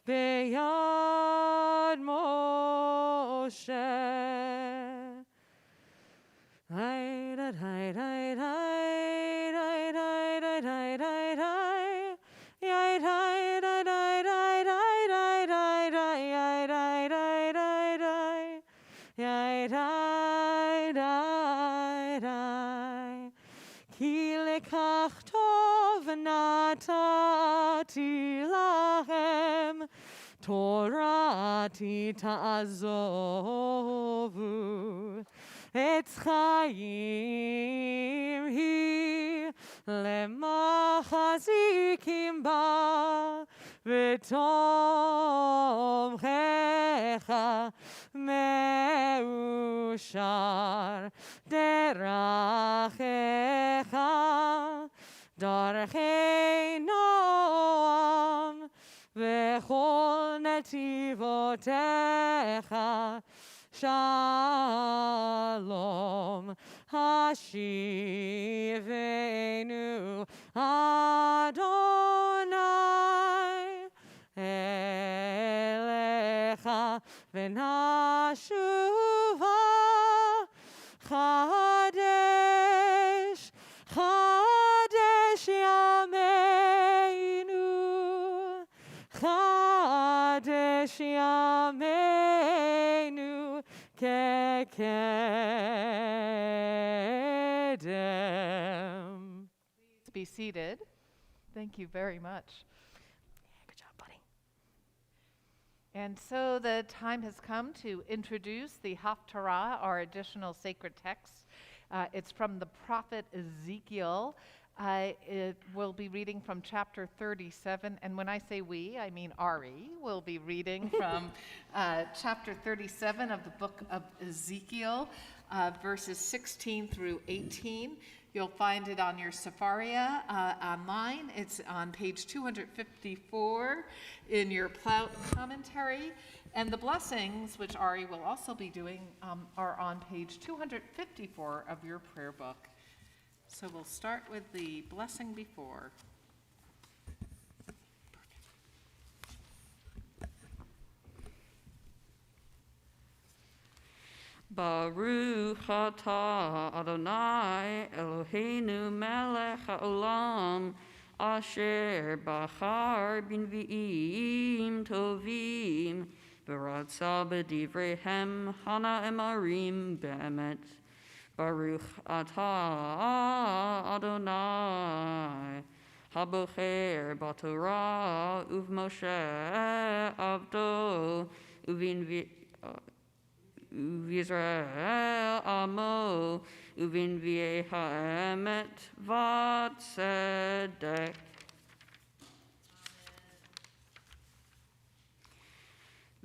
ביד משה. כי לכך טוב נתתי לכם, תורתי תעזובו, עץ חיים היא למחזיקים בה, ותומכך מאושר דרכך, דרכי נועם, וכל נתיבותיך שלום. השיבנו אדוני אליך ונשובה, חדש חדש ימינו, חדש ימינו כקדם. Please be seated. Thank you very much. Good job, buddy. And so the time has come to introduce the Haftarah, our additional sacred text. It's from the prophet Ezekiel. It will be reading from chapter 37. And when I say we, I mean Ari will be reading from chapter 37 of the book of Ezekiel, verses 16 through 18. You'll find it on your Sefaria online. It's on page 254 in your Plout commentary. And the blessings, which Ari will also be doing, are on page 254 of your prayer book. So we'll start with the blessing before. Baruch atah Adonai Eloheinu melech haolam, asher bachar b'nvi'im tovim ורצה בדבריהם הנאמרים באמת. ברוך אתה אדוני הבוחר בתורה ובמשה עבדו ובישראל עמו ובנביאי האמת והצדק.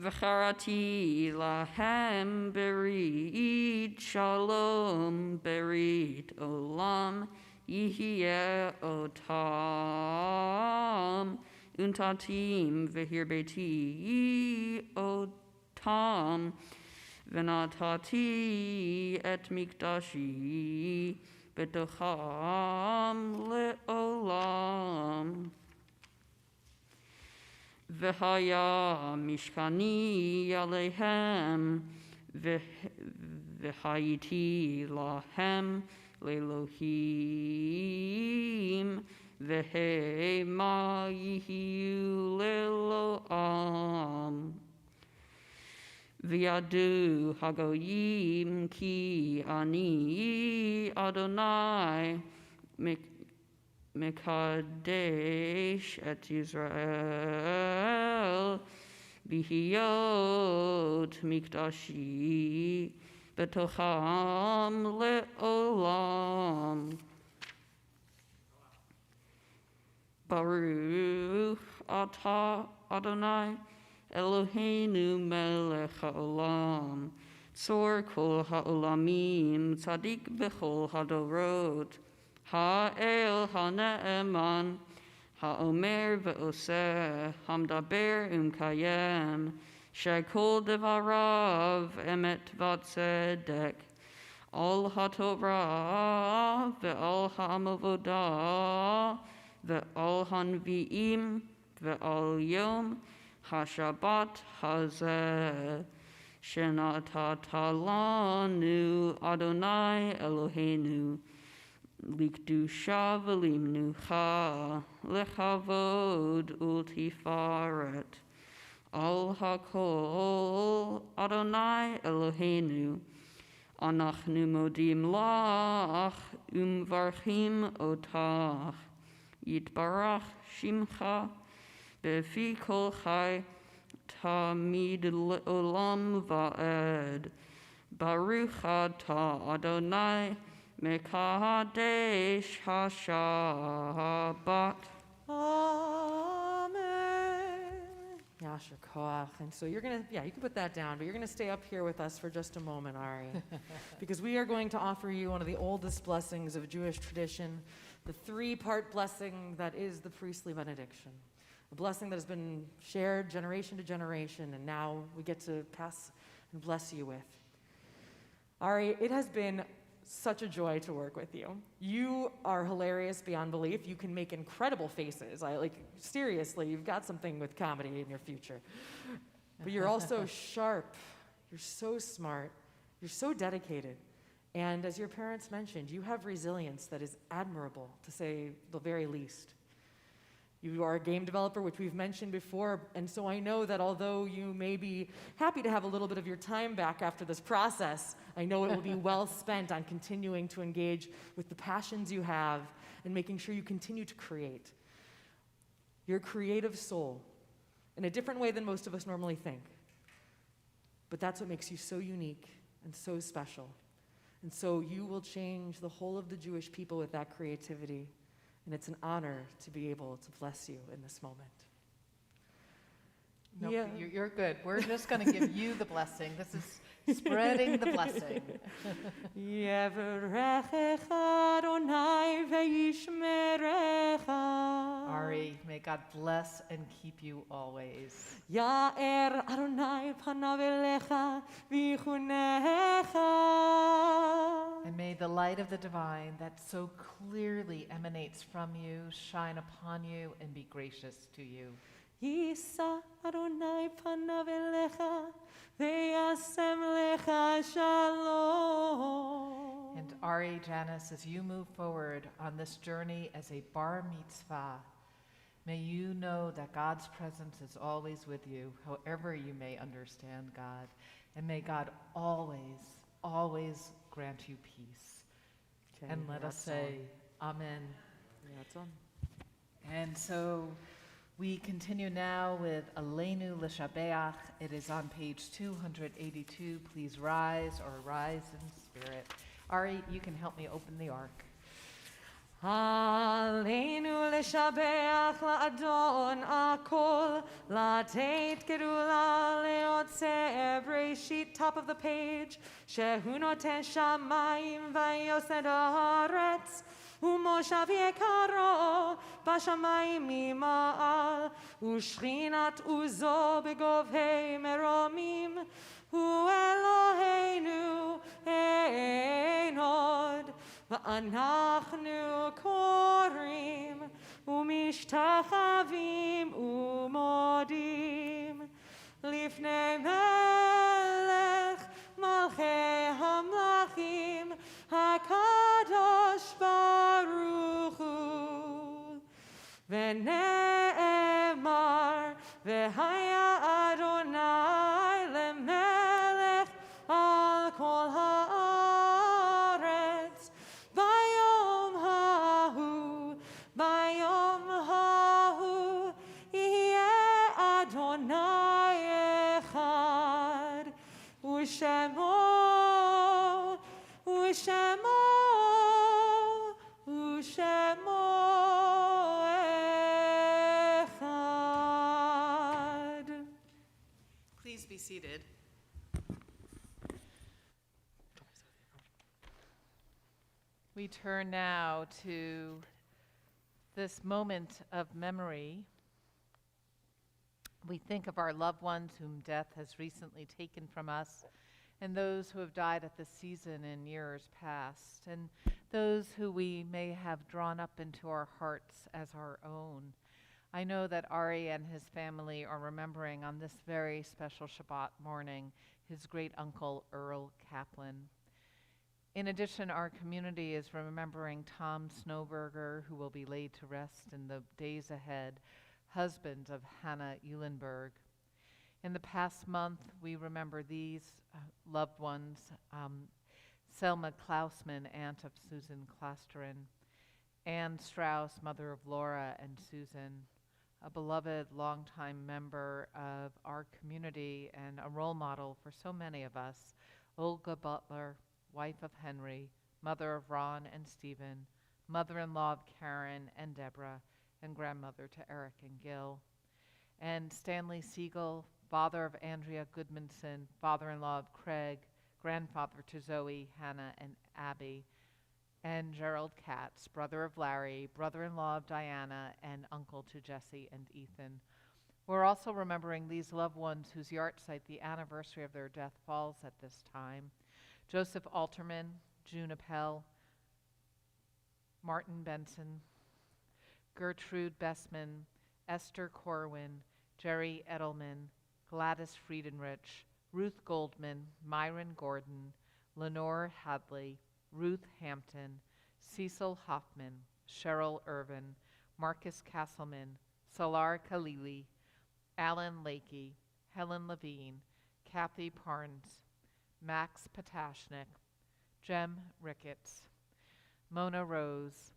וחרתי להם ברית שלום, ברית עולם יהיה אותם, ונתתים והרביתי אותם, ונתתי את מקדשי בתוכם לעולם. והיה משכני עליהם, והייתי להם לאלוהים, והמה יהיו לעולם. וידעו הגויים כי אני אדוני מקדש את ישראל בהיות מקדשי בתוכם לעולם. ברוך אתה אדוני אלוהינו מלך העולם, צור כל העולמים, צדיק בכל הדורות, האל הנאמן, האומר ועושה, המדבר ומקיים, שכל דבריו אמת וצדק, על התורה ועל העבודה ועל הנביאים ועל יום השבת הזה, שנתת לנו אדוני אלוהינו, לקדושה ולמנוחה, לכבוד ולתפארת. על הכל, אדוני אלוהינו, אנחנו מודים לך ומברכים אותך. יתברך שמך בפי כל חי, תמיד לעולם ועד. ברוך אתה אדוני מקדש השבת. Amen. Yasher koach. And so you're going to, you can put that down, but you're going to stay up here with us for just a moment, Ari, because we are going to offer you one of the oldest blessings of Jewish tradition, the three-part blessing that is the priestly benediction, a blessing that has been shared generation to generation, and now we get to pass and bless you with. Ari, it has been such a joy to work with you. You are hilarious beyond belief. You can make incredible faces. Seriously, you've got something with comedy in your future. But you're also sharp. You're so smart. You're so dedicated. And as your parents mentioned, you have resilience that is admirable, to say the very least. You are a game developer, which we've mentioned before, and so I know that although you may be happy to have a little bit of your time back after this process, I know it will be well spent on continuing to engage with the passions you have and making sure you continue to create. You're a creative soul in a different way than most of us normally think. But that's what makes you so unique and so special. And so you will change the whole of the Jewish people with that creativity. And it's an honor to be able to bless you in this moment. No, you're good. We're just going to give you the blessing. This is spreading the blessing. Ari, may God bless and keep you always. Ya'er Adonai panav elecha v'chunecha. And may the light of the divine that so clearly emanates from you shine upon you and be gracious to you. Yisa Adonai panav elecha ve'yasem lecha shalom. And Ari, Janice, as you move forward on this journey as a bar mitzvah, May you know that God's presence is always with you, however you may understand God. And may God always, always grant you peace. And let us say, Amen. And so we continue now with Aleinu L'Shabeach. It is on page 282. Please rise or rise in spirit. Ari, you can help me open the ark. עלינו לשבח לאדון הכל, לתת גדולה ליוצר בראשית, top of the page, שהוא נותן שמיים ויוסד הארץ, ומושב יקרו בשמיים ממעל, ושכינת עוזו בגובהי מרומים, הוא אלוהינו אין עוד. ואנחנו קוראים ומשתחווים ומודים לפני מלך מלכי המלכים הקדוש ברוך הוא. ונאמר והיה אדוני למלך על כל הארץ ביום ההוא יהיה אדוני אחד ושמו אחד. Please be seated. We turn now to this moment of memory. We think of our loved ones whom death has recently taken from us, and those who have died at this season in years past, and those who we may have drawn up into our hearts as our own. I know that Ari and his family are remembering on this very special Shabbat morning his great uncle Earl Kaplan. In addition, our community is remembering Tom Snowberger, who will be laid to rest in the days ahead, husband of Hannah Eulenberg. In the past month, we remember these loved ones, Selma Klausman, aunt of Susan Klasterin, Anne Strauss, mother of Laura and Susan, a beloved longtime member of our community and a role model for so many of us, Olga Butler, wife of Henry, mother of Ron and Stephen, mother-in-law of Karen and Deborah, and grandmother to Eric and Gil. And Stanley Siegel, father of Andrea Goodmanson, father-in-law of Craig, grandfather to Zoe, Hannah, and Abby, and Gerald Katz, brother of Larry, brother-in-law of Diana, and uncle to Jesse and Ethan. We're also remembering these loved ones whose yahrzeit, the anniversary of their death, falls at this time. Joseph Alterman, June Appel, Martin Benson, Gertrude Bessman, Esther Corwin, Jerry Edelman, Gladys Friedenrich, Ruth Goldman, Myron Gordon, Lenore Hadley, Ruth Hampton, Cecil Hoffman, Cheryl Irvin, Marcus Castleman, Salar Khalili, Alan Lakey, Helen Levine, Kathy Parnes, Max Potashnik, Jem Ricketts, Mona Rose,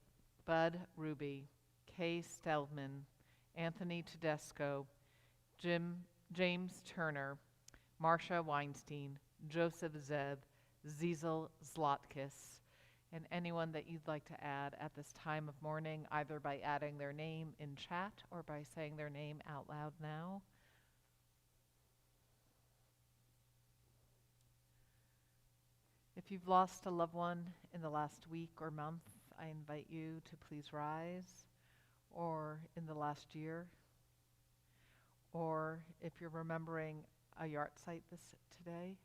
Bud Ruby, Kay Stelman, Anthony Tedesco, James Turner, Marcia Weinstein, Joseph Zeb, Zizel Zlotkis, and anyone that you'd like to add at this time of mourning, either by adding their name in chat or by saying their name out loud now. If you've lost a loved one in the last week or month, I invite you to please rise, or in the last year, or if you're remembering a yahrzeit today.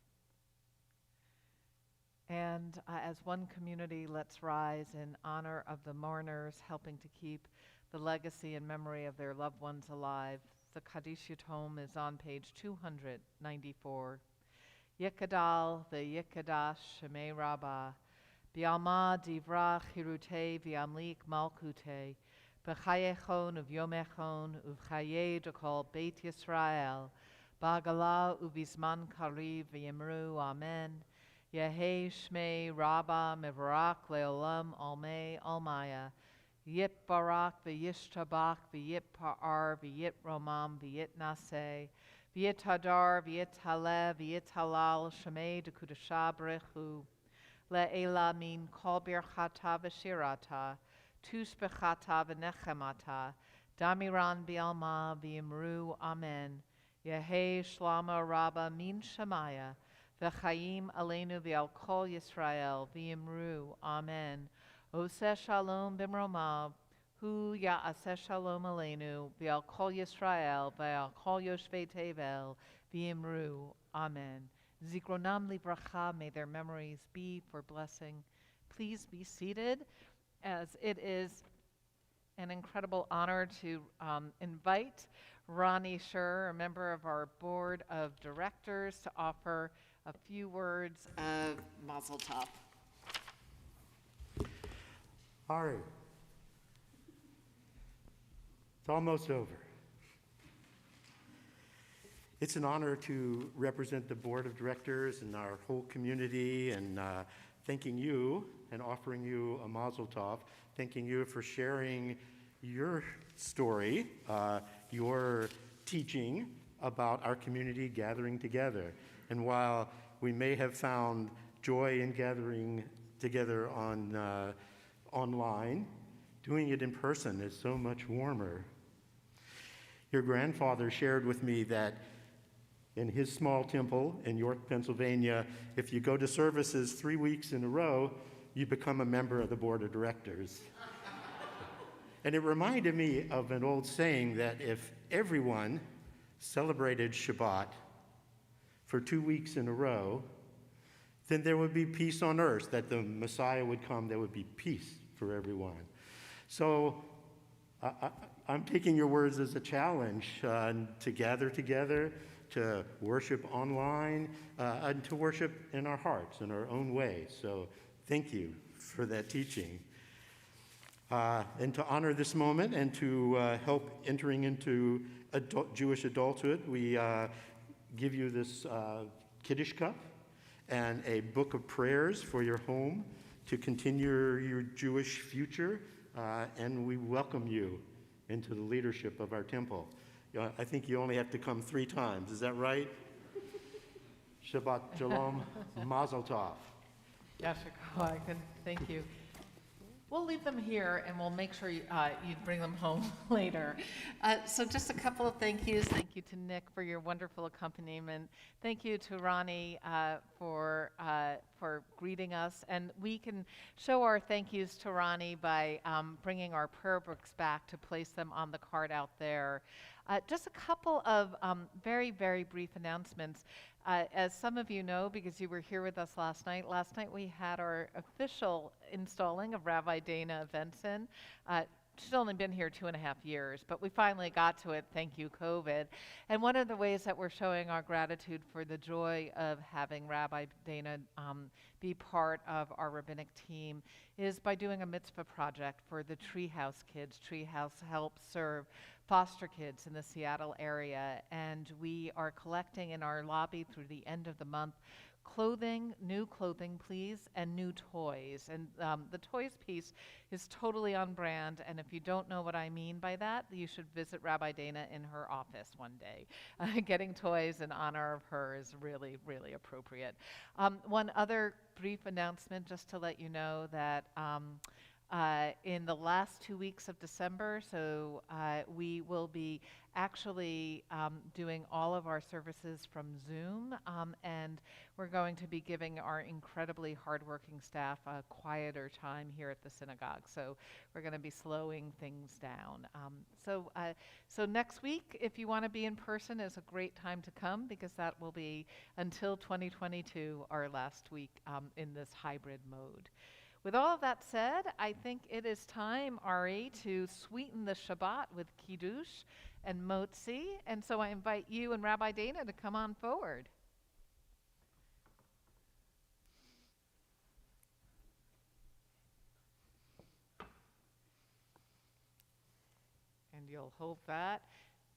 And as one community, let's rise in honor of the mourners, helping to keep the legacy and memory of their loved ones alive. The Kaddish Yatom is on page 294. Yikadal ve'yikadash shemei rabbah, bi'alma divra chirute v'amlik malkute, B'chayechon uv'yomechon uv'chaye d'kol Beit Yisrael, B'agala u'bizman kariv v'yimru Amen. Yehei Shmei Rabba Mevarak Leolam Almei Almaya. V'yit Barak v'yishtabach v'yit Pa'ar v'yit Romam v'yit Naseh. V'yit Hadar v'yit Haleh v'yit Halal Shemei D'Kudasha Brechu. Le'ela min kol birchata v'shirata. Tus bechata v'nechemata. Damiran bi'alma v'yimru Amen. Yehei Shlama Rabba min Shemaya. V'chaim aleinu v'al kol Yisrael v'yimru Amen. Oseh shalom b'mromav, hu ya'aseh shalom aleinu v'al kol Yisrael v'al kol yoshvei tevel v'yimru Amen. Zikronam livracha, may their memories be for blessing. Please be seated, as it is an incredible honor to invite Ronnie Scher, a member of our board of directors, to offer a few words of Mazel Tov. Ari, it's almost over. It's an honor to represent the board of directors and our whole community, and thanking you and offering you a Mazel Tov, thanking you for sharing your story, your teaching about our community gathering together. And while we may have found joy in gathering together online, doing it in person is so much warmer. Your grandfather shared with me that in his small temple in York, Pennsylvania, if you go to services 3 weeks in a row, you become a member of the board of directors. And it reminded me of an old saying that if everyone celebrated Shabbat for 2 weeks in a row, then there would be peace on earth, that the Messiah would come, there would be peace for everyone. So I'm taking your words as a challenge to gather together, to worship online, and to worship in our hearts, in our own way. So thank you for that teaching. And to honor this moment and to help entering into Jewish adulthood, we give you this Kiddush cup and a book of prayers for your home to continue your Jewish future, and we welcome you into the leadership of our temple. I think you only have to come 3 times, is that right? Shabbat Shalom, Mazel Tov. Yashiko, thank you. We'll leave them here, and we'll make sure you bring them home later. So just a couple of thank yous. Thank you to Nick for your wonderful accompaniment. Thank you to Ronnie for greeting us. And we can show our thank yous to Ronnie by bringing our prayer books back to place them on the card out there. Just a couple of very, very brief announcements. As some of you know, because you were here with us last night we had our official installing of Rabbi Dana Venson. She's only been here 2.5 years, but we finally got to it, thank you, COVID. And one of the ways that we're showing our gratitude for the joy of having Rabbi Dana be part of our rabbinic team is by doing a mitzvah project for the Treehouse kids. Treehouse helps serve foster kids in the Seattle area, and we are collecting in our lobby through the end of the month clothing, new clothing, please, and new toys. And the toys piece is totally on brand, and if you don't know what I mean by that, you should visit Rabbi Dana in her office one day. Getting toys in honor of her is really, really appropriate. One other brief announcement, just to let you know that in the last 2 weeks of December, so we will be actually doing all of our services from Zoom, and we're going to be giving our incredibly hardworking staff a quieter time here at the synagogue. So we're going to be slowing things down. So next week, if you want to be in person, is a great time to come, because that will be until 2022, our last week in this hybrid mode. With all of that said, I think it is time, Ari, to sweeten the Shabbat with Kiddush and Motzi. And so I invite you and Rabbi Dana to come on forward. And you'll hold that.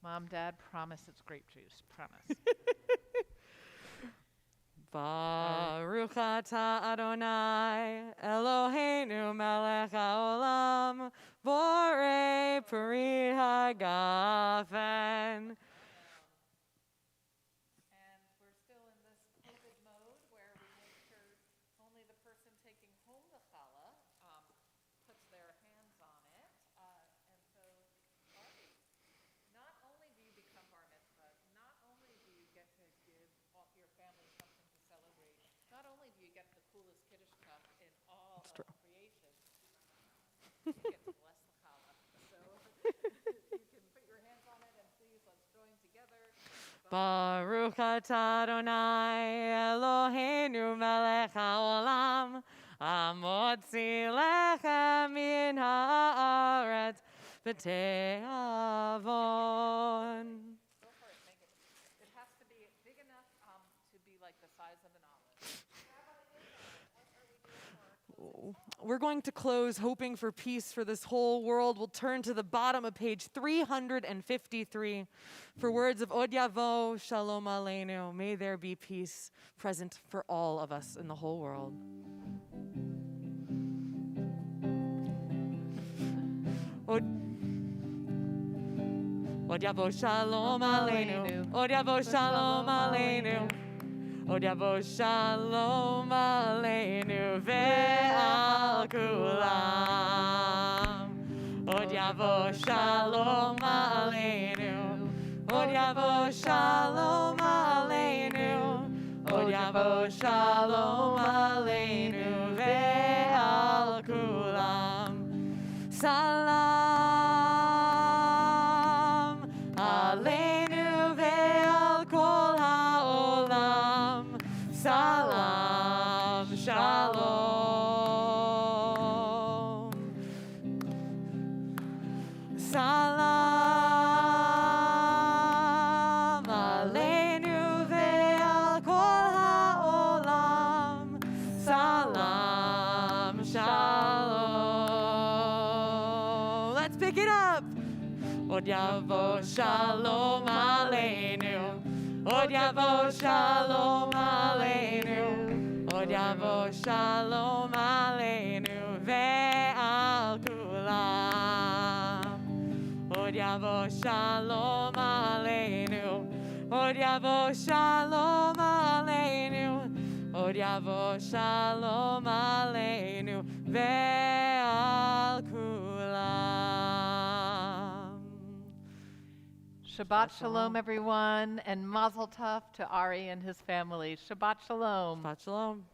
Mom, Dad, promise it's grape juice. Promise. Baruch atah Adonai, Eloheinu melech haolam, borei peri hagafen. And we're still in this COVID mode where we make sure only the person taking home the challah puts their hands on it. And so, Barbie, not only do you become bar mitzvah, not only do you get to give your family something to celebrate, not only do you get the coolest Kiddush cup in all of creation, you get to bless the challah. So you can put your hands on it, and please let's join together. Baruch atah Adonai, Eloheinu melech haolam, hamotzi lechem min haaretz b'te'avon. Go for it, make it. It has to be big enough to be like the size of an olive. We're going to close hoping for peace for this whole world. We'll turn to the bottom of page 353 for words of Od Yavo Shalom Aleinu. May there be peace present for all of us in the whole world. Od Yavo Shalom Aleinu. Od Yavo Shalom Aleinu. Od Yavo Shalom Aleinu ve'al kulam. Od Yavo Shalom Aleinu. Od Yavo Shalom Aleinu. Od Yavo Shalom Aleinu ve'al kulam. Salam Aleinu ve'al kol ha'olam. Salam Shalom. Salam Aleinu ve'al kol ha'olam. Salam Shalom. Let's pick it up. Od Yavo Shalom Aleinu. Od Yavo Shalom Aleinu. Od Yavo Shalom Aleinu ve'al kulam. Od Yavo Shalom Aleinu. Od Yavo Shalom Aleinu. Od Yavo Shalom Aleinu ve'al kulam. Shabbat Shalom, everyone, and Mazel Tov to Ari and his family. Shabbat Shalom. Shabbat Shalom.